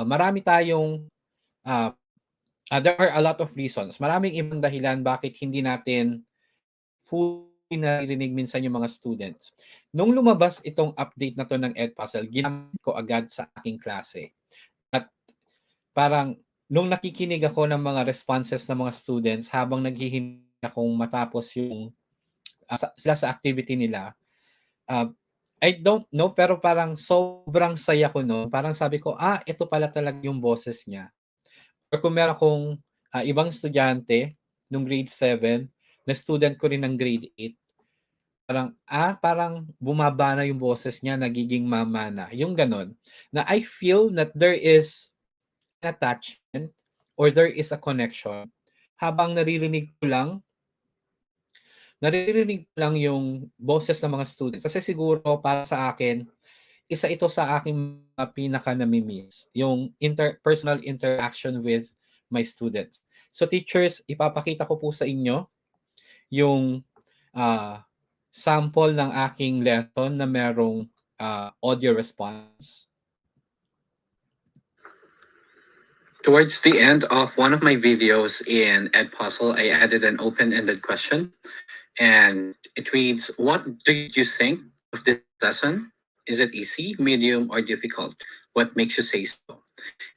D: marami tayong there are a lot of reasons. Maraming ibang dahilan bakit hindi natin fully naririnig minsan yung mga students. Nung lumabas itong update na to ng Edpuzzle, ginamit ko agad sa aking klase. At parang nung nakikinig ako ng mga responses ng mga students habang naghihintay akong matapos yung sila sa activity nila, I don't know, pero parang sobrang saya ko no. Parang sabi ko, ito pala talaga yung boses niya. Or kung meron akong ibang estudyante nung grade 7, na student ko rin ng grade 8, parang bumaba na yung boses niya, nagiging mama na. Yung ganon. Na I feel that there is an attachment or there is a connection habang naririnig ko lang yung boses ng mga students. Kasi siguro para sa akin, isa ito sa aking pinaka-namimiss, yung personal interaction with my students. So teachers, ipapakita ko po sa inyo yung sample ng aking lesson na merong audio response.
E: Towards the end of one of my videos in Edpuzzle, I added an open-ended question, and it reads, "What do you think of this lesson? Is it easy, medium, or difficult? what makes you say so.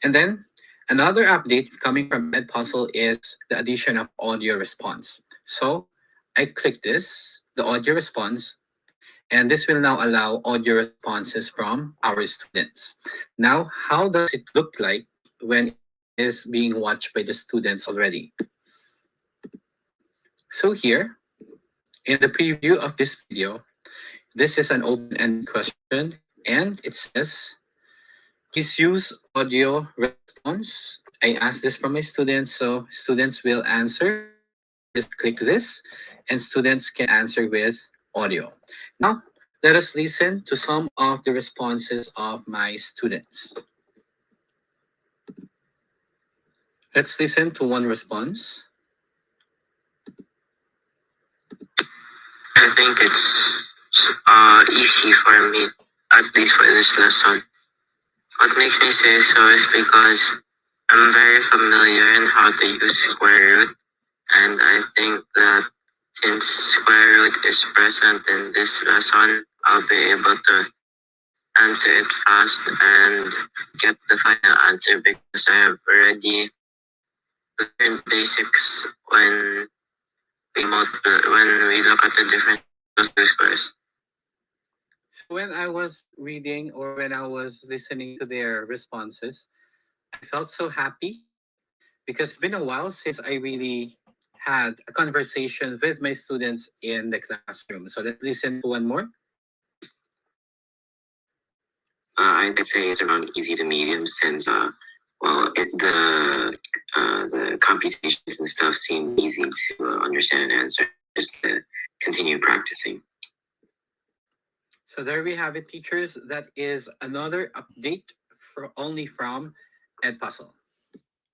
E: And then another update coming from Edpuzzle is the addition of audio response. So I click this, the audio response, and this will now allow audio responses from our students. Now, how does it look like when it is being watched by the students already? So here, in the preview of this video, this is an open-ended question, and it says, please use audio response. I asked this from my students, so students will answer. Just click this, and students can answer with audio. Now, let us listen to some of the responses of my students. Let's listen to one response.
F: I think it's easy for me, at least for this lesson. What makes me say so is because I'm very familiar in how to use square root, and I think that since square root is present in this lesson, I'll be able to answer it fast and get the final answer because I have already learned basics when we look at the different squares.
E: When I was reading or when I was listening to their responses, I felt so happy because it's been a while since I really had a conversation with my students in the classroom. So let's listen to one more.
F: I'd say it's around easy to medium since the computations and stuff seem easy to understand and answer. Just to continue practicing.
E: So there we have it, teachers. That is another update only from Edpuzzle.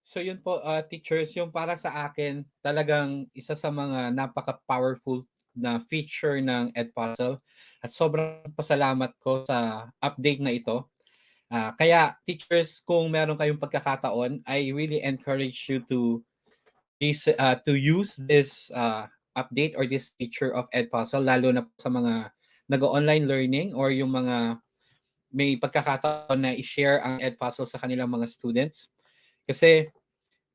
D: So yun po, teachers, yung para sa akin, talagang isa sa mga napaka-powerful na feature ng Edpuzzle at sobrang pasalamat ko sa update na ito. Kaya teachers, kung meron kayong pagkakataon, I really encourage you to use this update or this feature of Edpuzzle, lalo na sa mga nag-online learning or yung mga may pagkakataon na i-share ang Edpuzzle sa kanilang mga students. Kasi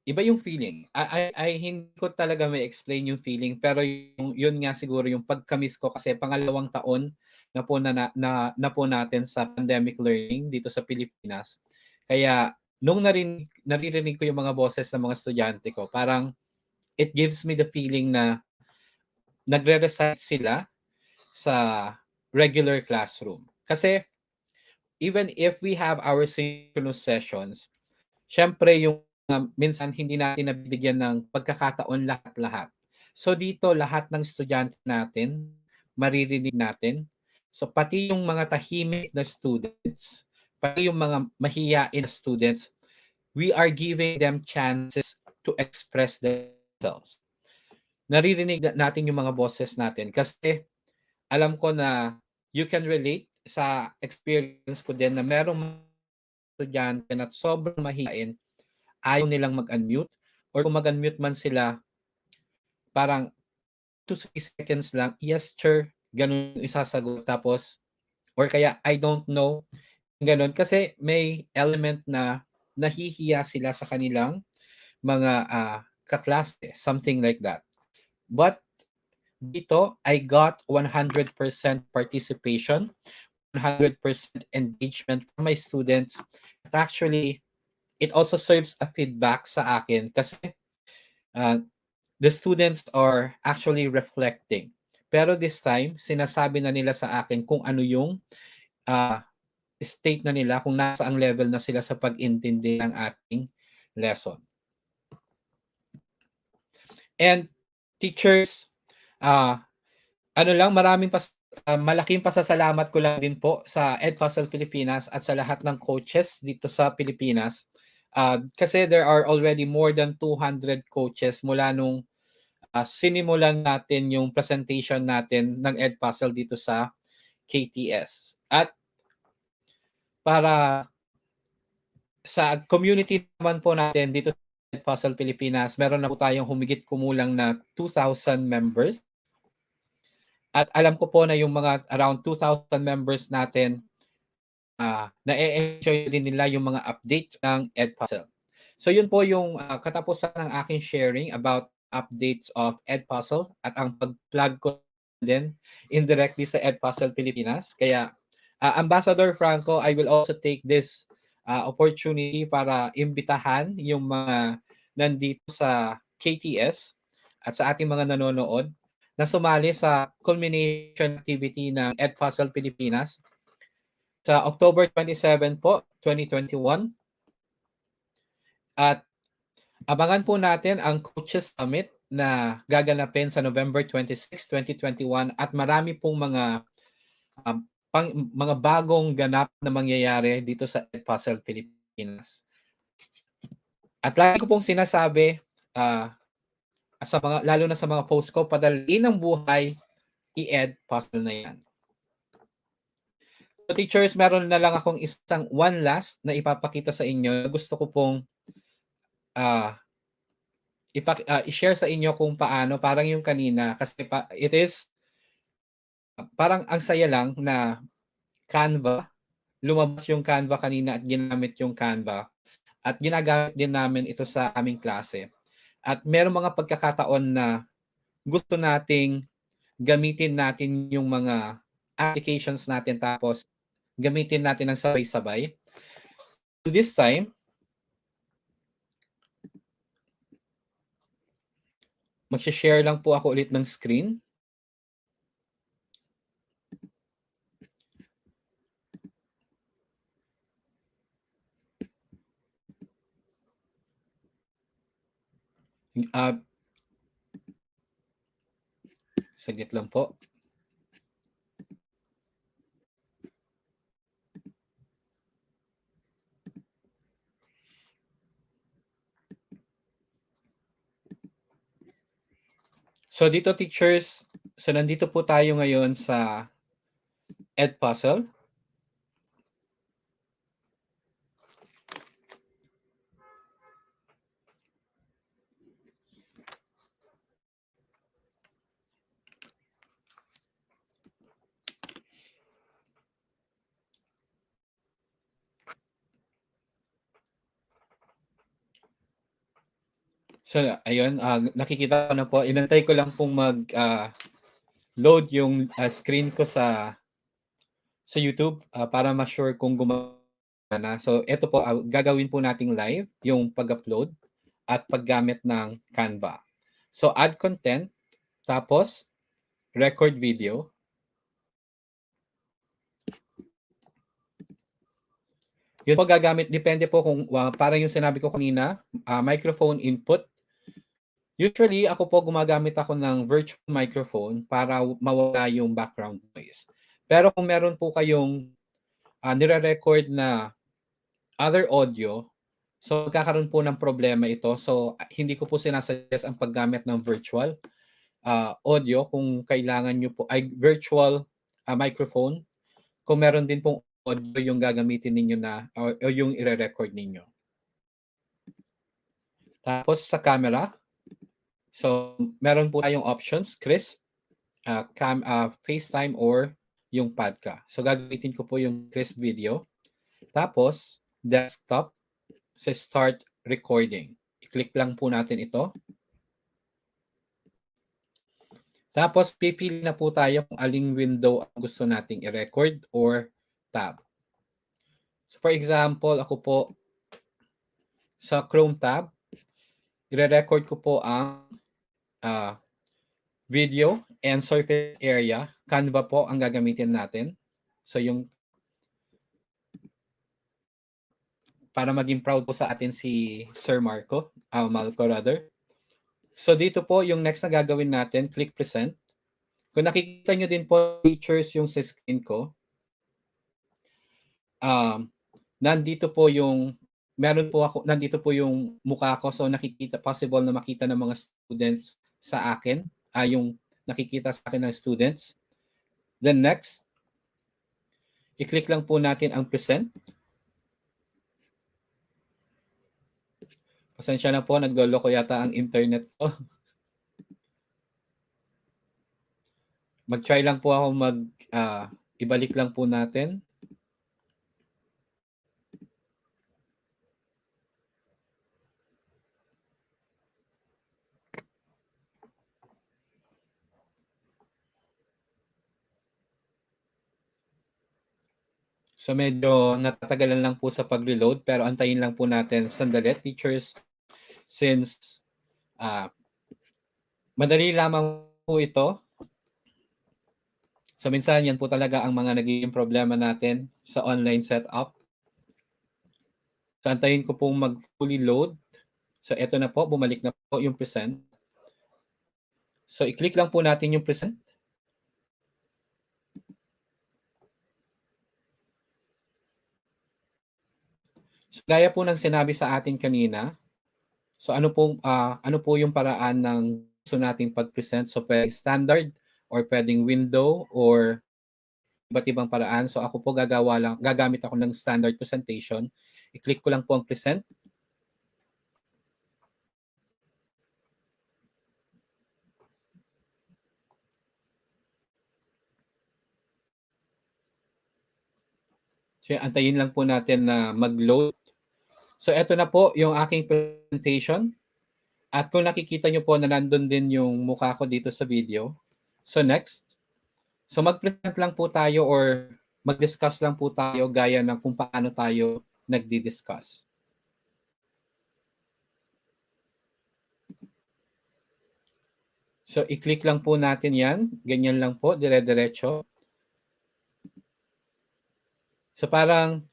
D: iba yung feeling. I hindi ko talaga may explain yung feeling, pero yun nga siguro yung pagka-miss ko kasi pangalawang taon na po natin sa pandemic learning dito sa Pilipinas. Kaya nung naririnig ko yung mga boses ng mga estudyante ko, parang it gives me the feeling na nagre-recite sila sa regular classroom. Kasi even if we have our synchronous sessions, syempre yung minsan hindi natin nabibigyan ng pagkakataon lahat-lahat. So dito lahat ng estudyante natin maririnig natin. So pati yung mga tahimik na students, pati yung mga mahiyain na students, we are giving them chances to express themselves. Naririnig natin yung mga boses natin kasi alam ko na you can relate sa experience ko din na merong estudyante na sobrang mahiyain, ayaw nilang mag-unmute or kung mag-unmute man sila, parang 2-3 seconds lang, yes, sir, ganun isasagot. Tapos, or kaya, I don't know, ganun. Kasi may element na nahihiya sila sa kanilang mga kaklase, something like that. But dito, I got 100% participation, 100% engagement from my students. At actually, it also serves a feedback sa akin kasi the students are actually reflecting. Pero this time, sinasabi na nila sa akin kung ano yung state na nila, kung nasa ang level na sila sa pag-intindi ng ating lesson. And teachers, malaking pasasalamat ko lang din po sa Edpuzzle Pilipinas at sa lahat ng coaches dito sa Pilipinas. Kasi there are already more than 200 coaches mula nung sinimulan natin yung presentation natin ng Edpuzzle dito sa KTS. At para sa community naman po natin dito sa Edpuzzle Pilipinas, meron na po tayong humigit kumulang na 2,000 members. At alam ko po na yung mga around 2,000 members natin na-enjoy din nila yung mga updates ng Edpuzzle. So yun po yung katapusan ng aking sharing about updates of Edpuzzle at ang pag-plug ko din indirectly sa Edpuzzle Pilipinas. Kaya Ambassador Franco, I will also take this opportunity para imbitahan yung mga nandito sa KTS at sa ating mga nanonood na sumali sa culmination activity ng Edpuzzle Pilipinas sa October 27 po, 2021. At abangan po natin ang Coaches Summit na gaganapin sa November 26, 2021 at marami pong mga bagong ganap na mangyayari dito sa Edpuzzle Pilipinas. At lagi ko pong sinasabi lalo na sa mga post ko, padaliin ang buhay, i-Edpuzzle na yan. So teachers, meron na lang akong one last na ipapakita sa inyo. Gusto ko pong i-share sa inyo kung paano, parang yung kanina, kasi it is parang ang saya lang na Canva, lumabas yung Canva kanina at ginamit yung Canva at ginagamit din namin ito sa aming klase. At meron mga pagkakataon na gusto nating gamitin natin yung mga applications natin tapos gamitin natin ng sabay-sabay. This time, mag-share lang po ako ulit ng screen. Saglit lang po. So dito teachers, so nandito po tayo ngayon sa Edpuzzle. So ayun, nakikita ko na po. Inantay ko lang pong mag-load yung screen ko sa YouTube para ma-sure kung gumana. So ito po, gagawin po nating live yung pag-upload at paggamit ng Canva. So add content, tapos record video. Yun po gagamit, depende po kung parang yung sinabi ko kanina, microphone input. Usually, ako po gumagamit ako ng virtual microphone para mawala yung background noise. Pero kung meron po kayong nire-record na other audio, so magkakaroon po ng problema ito. So hindi ko po sinasuggest ang paggamit ng virtual audio kung kailangan nyo po ay virtual microphone. Kung meron din pong audio yung gagamitin ninyo na o yung ire-record ninyo. Tapos sa camera, so meron po tayong options, crisp, FaceTime or yung podcast. So gagamitin ko po yung crisp video. Tapos desktop, sa start recording. I-click lang po natin ito. Tapos pipili na po tayo kung aling window ang gusto nating i-record or tab. So for example, ako po sa Chrome tab, i-record ko po ang video and surface area. Canva po ang gagamitin natin. So yung para maging proud po sa atin si Sir Marco rather. So dito po yung next na gagawin natin, click present. Kung nakikita nyo din po features yung sa screen ko, nandito po yung nandito po yung mukha ko, so possible na makita ng mga students sa akin, yung nakikita sa akin ng students. Then next, i-click lang po natin ang present. Pasensya na po, nagloloko yata ang internet ko. Mag-try lang po ako ibalik lang po natin. So medyo natatagalan lang po sa pag-reload pero antayin lang po natin sandali, teachers, since madali lamang po ito. So minsan yan po talaga ang mga nagiging problema natin sa online setup. So antayin ko pong mag-fully load. So eto na po, bumalik na po yung present. So i-click lang po natin yung present. So gaya po ng sinabi sa atin kanina, so ano po yung paraan ng gusto nating pag-present? So pwedeng standard or pwedeng window or iba't ibang paraan. So ako po gagamit ako ng standard presentation. I-click ko lang po ang present. So antayin lang po natin na mag-load. So eto na po yung aking presentation. At kung nakikita nyo po na nandun din yung mukha ko dito sa video. So next. So mag-present lang po tayo or mag-discuss lang po tayo gaya ng kung paano tayo nagdi-discuss. So i-click lang po natin yan. Ganyan lang po, dire-diretso. So parang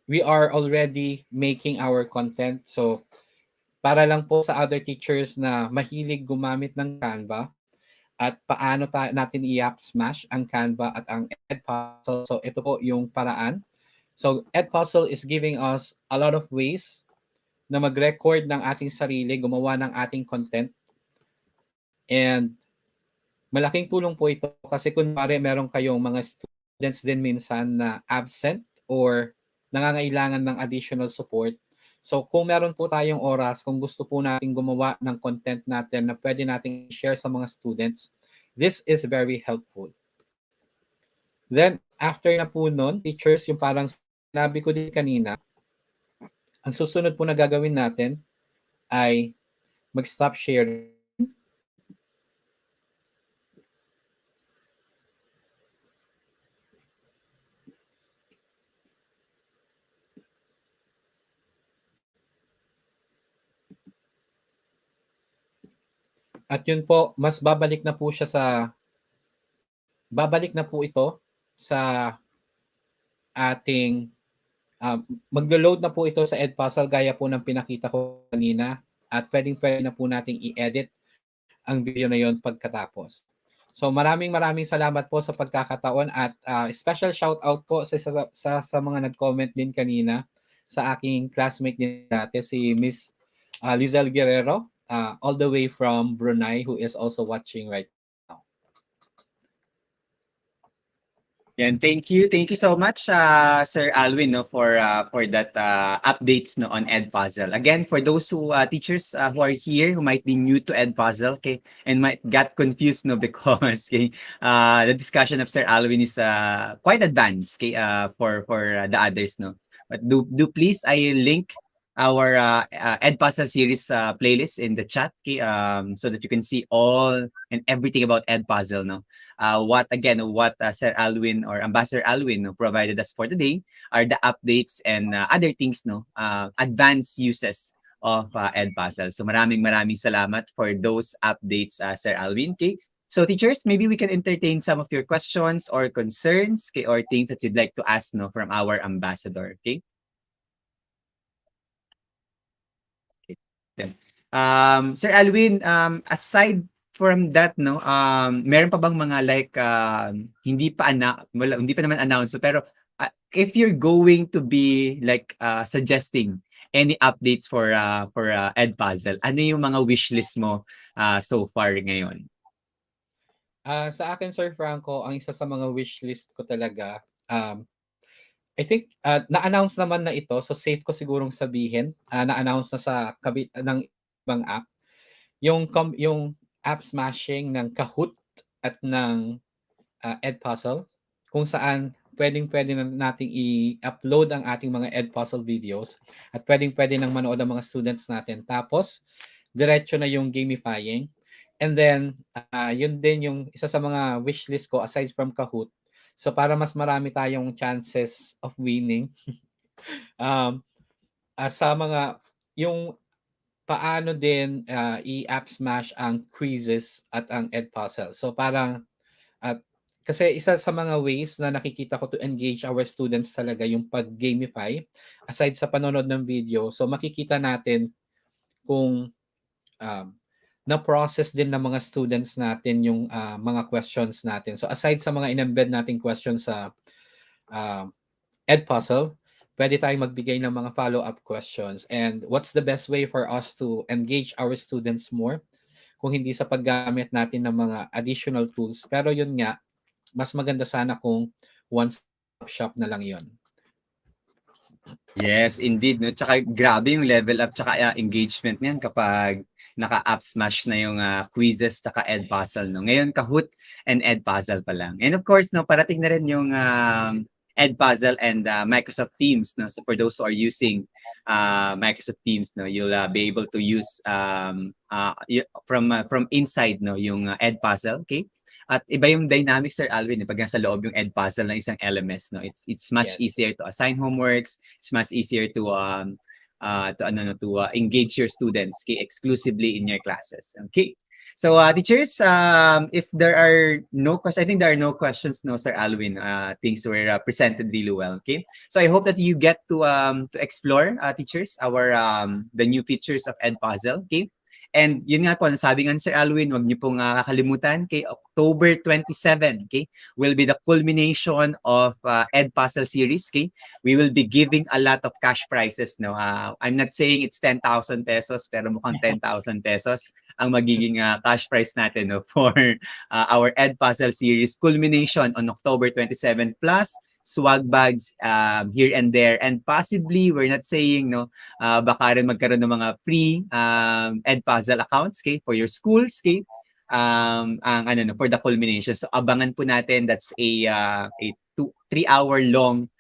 D: we are already making our content. So para lang po sa other teachers na mahilig gumamit ng Canva at paano natin i-app smash ang Canva at ang Edpuzzle. So ito po yung paraan. So Edpuzzle is giving us a lot of ways na mag-record ng ating sarili, gumawa ng ating content. And malaking tulong po ito kasi kunwari meron kayong mga students din minsan na absent or nangangailangan ng additional support. So kung meron po tayong oras, kung gusto po natin gumawa ng content natin na pwede natin share sa mga students, this is very helpful. Then after na po nun, teachers, yung parang sinabi ko din kanina, ang susunod po na gagawin natin ay mag-stop sharing. At yun po, babalik na po ito sa ating maglo-load na po ito sa Edpuzzle gaya po ng pinakita ko kanina at pwede na po nating i-edit ang video na yon pagkatapos. So maraming salamat po sa pagkakataon at special shout out po sa mga nag-comment din kanina sa aking classmate din dati si Miss Lizelle Guerrero all the way from Brunei who is also watching right now.
A: Yan, thank you so much, Sir Alwin, no, for that updates, no, on Edpuzzle. Again, for those teachers who are here who might be new to Edpuzzle, okay, and might get confused, no, because okay, the discussion of Sir Alwin is quite advanced, okay, for the others, no. But do please I link our Edpuzzle series playlist in the chat, okay, so that you can see all and everything about Edpuzzle, no. What Sir Alwin or Ambassador Alwin, no, provided us for today are the updates and other things, no, advanced uses of Edpuzzle. So maraming salamat for those updates, Sir Alwin. Okay. So teachers, maybe we can entertain some of your questions or concerns, okay, or things that you'd like to ask, no, from our ambassador. Okay. Sir Alwin, aside from that, no, meron pa bang mga like hindi pa naman announced, pero if you're going to be like suggesting any updates for Edpuzzle, ano yung mga wish list mo so far ngayon?
D: Sa akin, Sir Franco, ang isa sa mga wish list ko talaga, I think na-announce naman na ito, so safe ko sigurong sabihin, na-announce na sa ng ibang app, yung app smashing ng Kahoot at ng Edpuzzle, kung saan pwede na nating i-upload ang ating mga Edpuzzle videos at pwede nang manood ang mga students natin. Tapos, diretso na yung gamifying. And then, yun din yung isa sa mga wish list ko aside from Kahoot. So para mas marami tayong chances of winning, um, sa mga yung paano din i-app smash ang quizzes at ang Edpuzzle. So parang at kasi isa sa mga ways na nakikita ko to engage our students talaga yung pag-gamify aside sa panonood ng video. So makikita natin kung um, na-process din ng mga students natin yung mga questions natin. So aside sa mga in-embed nating questions sa uh, Edpuzzle, pwede tayong magbigay ng mga follow-up questions. And what's the best way for us to engage our students more? Kung hindi sa paggamit natin ng mga additional tools. Pero yun nga, mas maganda sana kung one-stop shop na lang yun.
A: Yes, indeed, 'no? Tsaka grabe yung level up tsaka, engagement niyan kapag naka-app smash na yung, quizzes tsaka Edpuzzle, 'no? Ngayon Kahoot and Edpuzzle pa lang. And of course 'no, parating na rin yung, Edpuzzle and, Microsoft Teams, 'no? So for those who are using, Microsoft Teams, 'no, you'll, be able to use, from inside 'no, yung, Edpuzzle, okay? At iba yung dynamics, Sir Alvin, pag nasa loob yung Edpuzzle ng isang LMS, no? It's much easier to assign homeworks. It's much easier to engage your students, okay, exclusively in your classes. Okay. So, teachers, if there are no questions, I think there are no questions, no, Sir Alvin. Things were presented really well. Okay. So I hope that you get to explore, teachers, our the new features of Edpuzzle. Okay. And yun nga po, nasabi nga ni Sir Alwin, wag niyo pong kakalimutan, kay October 27, okay, will be the culmination of Edpuzzle series, okay? We will be giving a lot of cash prizes, no? I'm not saying it's 10,000 pesos, pero mukhang 10,000 pesos ang magiging cash prize natin, no, for our Edpuzzle series culmination on October 27, plus swag bags here and there, and possibly we're not saying, no, baka rin magkaroon ng mga free Edpuzzle accounts, okay, for your schools, okay, ang ano, no, for the culmination. So abangan po natin, that's a 3-hour long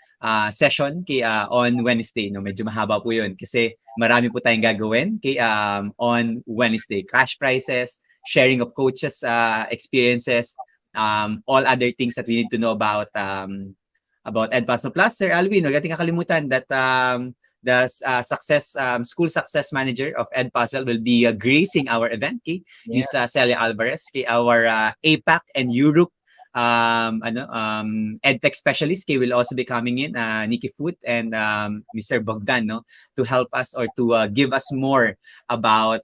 A: session, okay, on Wednesday, no, medyo mahaba po yun kasi marami po tayong gagawin, okay, on Wednesday. Cash prizes, sharing of coaches experiences, all other things that we need to know about Edpuzzle. Plus, Sir Alvin, huwag natin kakalimutan that the school success manager of Edpuzzle will be gracing our event, okay? Miss Celia Alvarez, okay? Our APAC and Europe EdTech specialist, okay, will also be coming in, Nikki Foot and Mr. Bogdan, no, to help us or to give us more about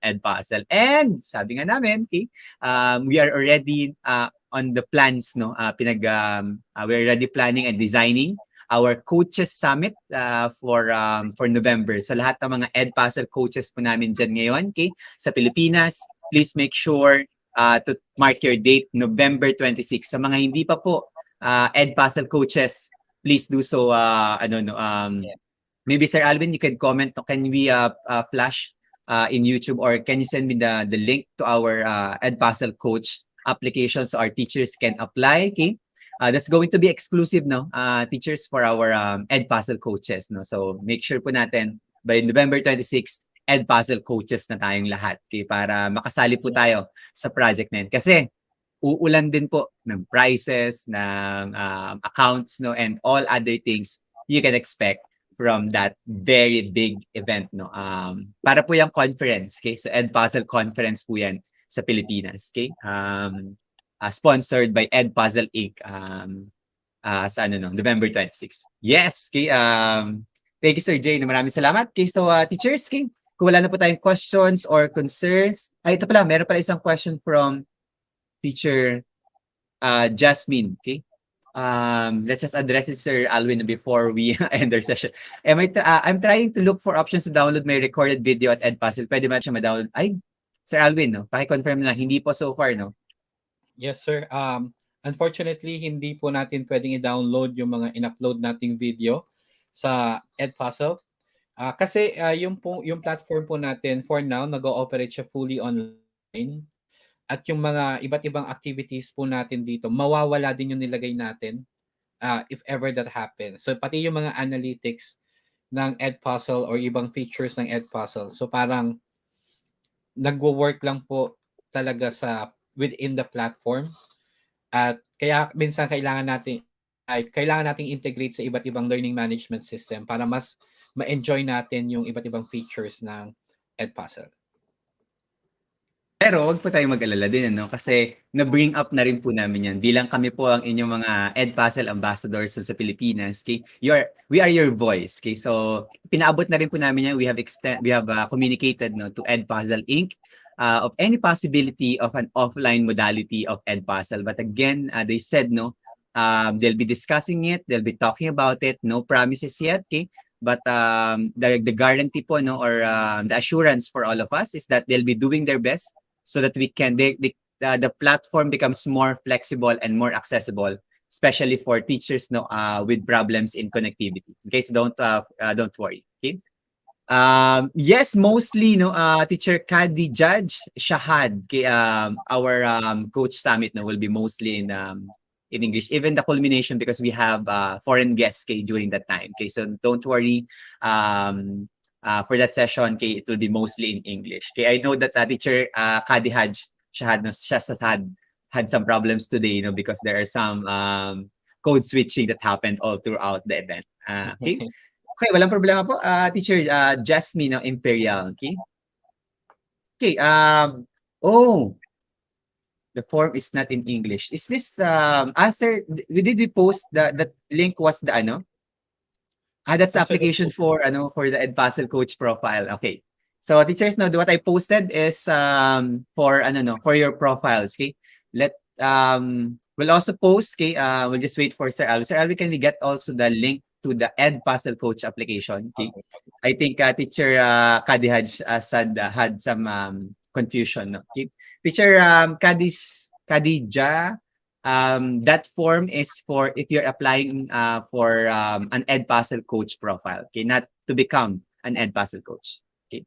A: Edpuzzle. And sabi nga namin, okay, we are already on the plans, no, we're already planning and designing our coaches summit for November. So lahat ng mga Edpuzzle coaches po namin dyan ngayon, okay, sa Pilipinas, please make sure to mark your date, November 26. Sa mga hindi pa po Edpuzzle coaches, please do so. Maybe Sir Alvin, you can comment. Can we flash in YouTube, or can you send me the link to our Edpuzzle coach application so our teachers can apply, okay? That's going to be exclusive, no, teachers, for our Edpuzzle coaches, no. So make sure po natin by November 26, Edpuzzle coaches na tayong lahat, okay, para makasali po tayo sa project na yun. Kasi uulan din po ng prizes, ng accounts, no, and all other things you can expect from that very big event, no. Para po yung conference, okay? So Edpuzzle conference po yan sa Pilipinas, okay? Sponsored by Edpuzzle Inc. Sa November 26. Yes, okay. Thank you, Sir Jay. Maraming salamat. Okay, so teachers, okay, kung wala na po tayong questions or concerns, ito pala, meron pala isang question from teacher Jasmine, okay? Let's just address it, Sir Alwin, before we end our session. I'm trying to look for options to download my recorded video at Edpuzzle. Pwede ba siya ma-download? Ay, Sir Alwin, no? Paki-confirm na, hindi po so far, no?
D: Yes, sir. Unfortunately, hindi po natin pwedeng i-download yung mga in-upload nating video sa Edpuzzle. Kasi yung platform po natin for now, nag-ooperate siya fully online. At yung mga iba't ibang activities po natin dito, mawawala din yung nilagay natin if ever that happens. So pati yung mga analytics ng Edpuzzle or ibang features ng Edpuzzle. So parang nagwo-work lang po talaga sa within the platform. At kaya minsan kailangan nating integrate sa iba't ibang learning management system para mas ma-enjoy natin yung iba't ibang features ng Edpuzzle.
A: Pero wag po tayong mag-alala din ano, kasi na-bring up na rin po namin 'yan bilang kami po ang inyong mga Edpuzzle ambassadors sa Pilipinas, okay? We are your voice, okay? So pinaabot na rin po namin 'yan. We have communicated no to Edpuzzle Inc. Of any possibility of an offline modality of Edpuzzle. But again, they said no, they'll be discussing it, they'll be talking about it. No promises yet, okay? But the guarantee po no, or the assurance for all of us is that they'll be doing their best so that we can the platform becomes more flexible and more accessible, especially for teachers no with problems in connectivity. Okay, so don't worry. Okay. Yes, mostly no teacher Kadi Judge Shahad, okay, our coach summit no will be mostly in English, even the culmination because we have foreign guests okay, during that time. Okay, so don't worry. For that session, okay, it will be mostly in English. Okay, I know that teacher Kadi Haj had some problems today, you know, because there are some code switching that happened all throughout the event. Okay. Okay, walang problema po. Teacher Jasmine ng Imperial, okay? Okay, oh, the form is not in English. Is this sir, did we post the link was the ano? That's the application for the Edpuzzle coach profile. Okay. So teachers know what I posted is for for your profiles, okay? We'll also post, okay? We'll just wait for Sir Alvin. Sir Alvin, can we get also the link to the Edpuzzle coach application? Okay. I think teacher Kadihaj had some confusion. No? Okay. Teacher Kadija, that form is for if you're applying for an Edpuzzle coach profile, okay, not to become an Edpuzzle coach. Okay.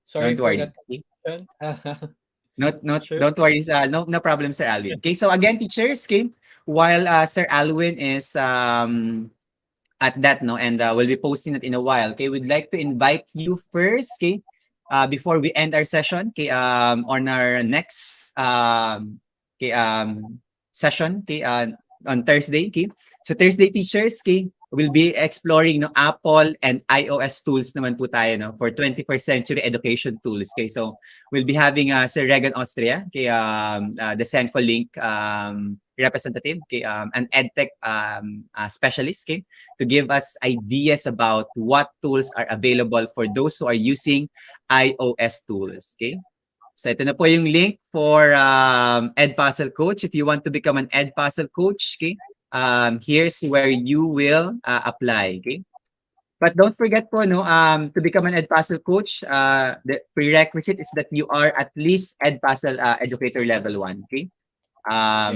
D: Sorry
A: Don't
D: for
A: worry.
D: that.
A: Okay.
D: Sure.
A: Don't worry. No problem, Sir Alwin. Okay, so again, teachers, okay, while Sir Alwin is at that, no, and we'll be posting it in a while. Okay, we'd like to invite you first, okay, before we end our session, okay, on our next session, okay, on Thursday, okay. So Thursday, teachers, okay, we'll be exploring no Apple and iOS tools naman po tayo no for 21st century education tools. Okay, so we'll be having Sir Regan Austria, okay, the Senko Link representative, okay, an EdTech specialist, okay, to give us ideas about what tools are available for those who are using iOS tools, okay. So ito na po yung link for Edpuzzle Coach. If you want to become an Edpuzzle Coach, okay, here's where you will apply, okay? But don't forget po, no, to become an Edpuzzle Coach, the prerequisite is that you are at least Edpuzzle Educator Level 1, okay?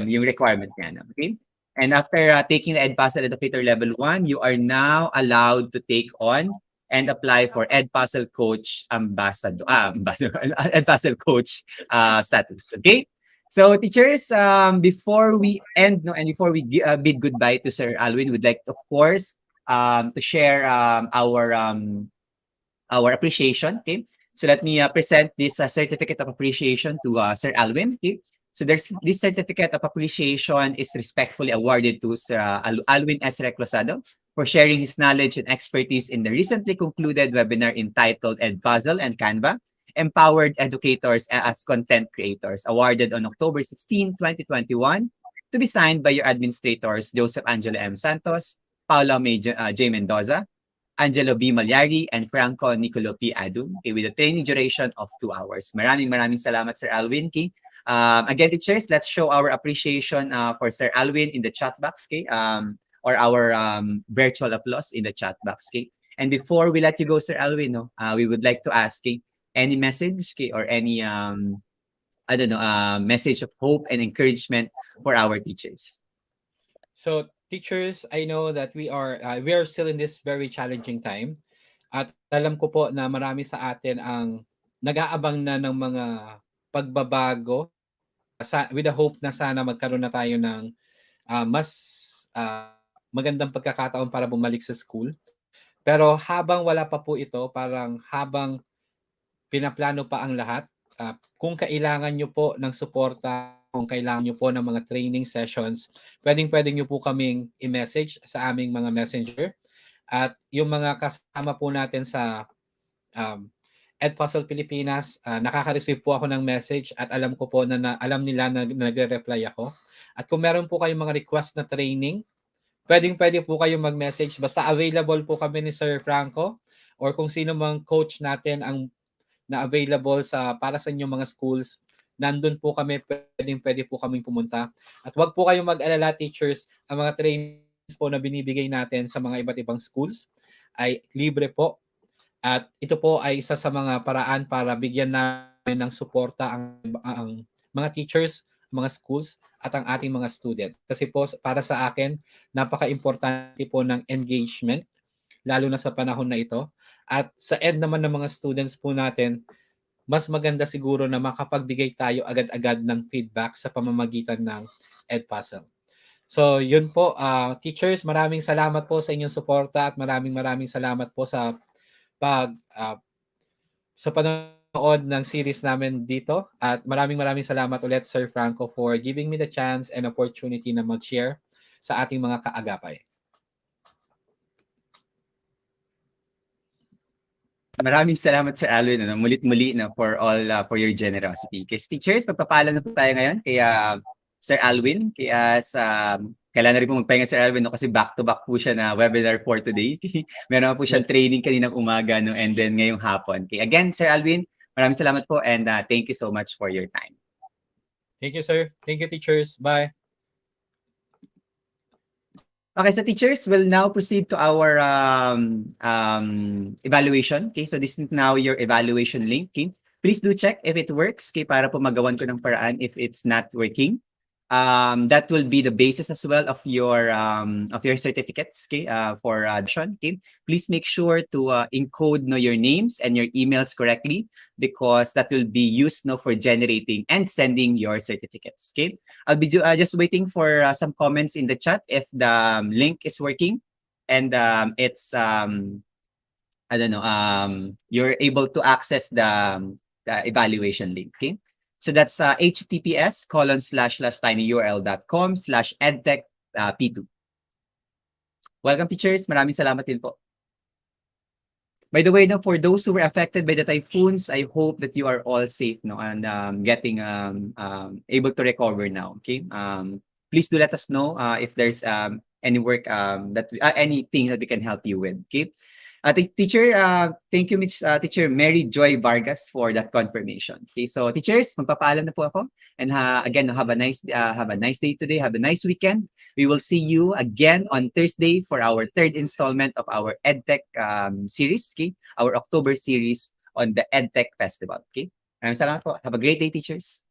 A: Yung requirement niya, no? Okay? And after taking the Edpuzzle Educator Level 1, you are now allowed to take on and apply for Edpuzzle Coach Edpuzzle Coach status, okay? So teachers, before we end, no, and before we bid goodbye to Sir Alwin, we'd like, of course, to share our appreciation. Okay, so let me present this certificate of appreciation to Sir Alwin. Okay, so this certificate of appreciation is respectfully awarded to Sir Alwin S. Reclosado for sharing his knowledge and expertise in the recently concluded webinar entitled Edpuzzle and Canva, Empowered Educators as Content Creators, awarded on October 16, 2021, to be signed by your administrators, Joseph Angelo M. Santos, Paula J. Mendoza, Angelo B. Malyari, and Franco Nicolo P. Adun, okay, with a training duration of 2 hours. Maraming salamat, Sir Alwin. Okay. Again, teachers, let's show our appreciation for Sir Alwin in the chat box, okay? Or our virtual applause in the chat box, okay? And before we let you go, Sir Alwin, no, we would like to ask, okay, any message, okay, or any message of hope and encouragement for our teachers.
D: So teachers, I know that we are still in this very challenging time. At alam ko po na marami sa atin ang nag-aabang na ng mga pagbabago with the hope na sana magkaroon na tayo ng mas magandang pagkakataon para bumalik sa school. Pero habang wala pa po ito, parang habang pinaplano pa ang lahat, kung kailangan nyo po ng suporta kung kailangan nyo po ng mga training sessions, pwedeng-pwede nyo po kaming i-message sa aming mga messenger. At yung mga kasama po natin sa Edpuzzle Pilipinas, nakaka-receive po ako ng message at alam ko po na alam nila na nagre-reply ako. At kung meron po kayong mga request na training, pwedeng-pwede po kayong mag-message. Basta available po kami ni Sir Franco or kung sino mang coach natin ang na available para sa inyong mga schools, nandun po kami, pwedeng-pwede po kaming pumunta. At wag po kayong mag-alala, teachers, ang mga trainings po na binibigay natin sa mga iba't ibang schools ay libre po. At ito po ay isa sa mga paraan para bigyan namin ng suporta ang mga teachers, mga schools, at ang ating mga student. Kasi po para sa akin, napaka-importante po ng engagement, lalo na sa panahon na ito. At sa end naman ng mga students po natin, mas maganda siguro na makapagbigay tayo agad-agad ng feedback sa pamamagitan ng Edpuzzle. So yun po, teachers, maraming salamat po sa inyong suporta at maraming salamat po sa panonood ng series namin dito. At maraming salamat ulit, Sir Franco, for giving me the chance and opportunity na mag-share sa ating mga kaagapay.
A: Maraming salamat, Sir Alvin, mulit-muli for for your generosity. Kasi teachers, magpapaalam na po tayo ngayon kaya Sir Alvin, kaya kailangan na rin po magpahinga Sir Alvin kasi back-to-back po siya na webinar for today. Meron po siyang training kaninang umaga and then ngayong hapon. Okay, again, Sir Alvin, maraming salamat po and thank you so much for your time.
D: Thank you, sir. Thank you, teachers. Bye.
A: Okay, so teachers, we'll now proceed to our evaluation. Okay, so this is now your evaluation link. Okay? Please do check if it works. Okay, para po magawan ko ng paraan if it's not working. That will be the basis as well of your certificates. Okay, for admission. Okay, please make sure to encode your names and your emails correctly because that will be used for generating and sending your certificates. Okay, I'll be just waiting for some comments in the chat if the link is working and it's I don't know you're able to access the evaluation link. Okay. So that's https://tinyurl.com/edtech p2. Welcome, teachers. Maraming salamat din po. By the way, for those who were affected by the typhoons, I hope that you are all safe and getting able to recover now. Okay. Please do let us know if there's any work anything that we can help you with. Okay. Teacher, thank you, Teacher Mary Joy Vargas for that confirmation. Okay, so teachers, magpapaalam na po ako. And again, have a nice day today. Have a nice weekend. We will see you again on Thursday for our third installment of our EdTech series. Okay, our October series on the EdTech Festival. Okay, maraming salamat po. Have a great day, teachers.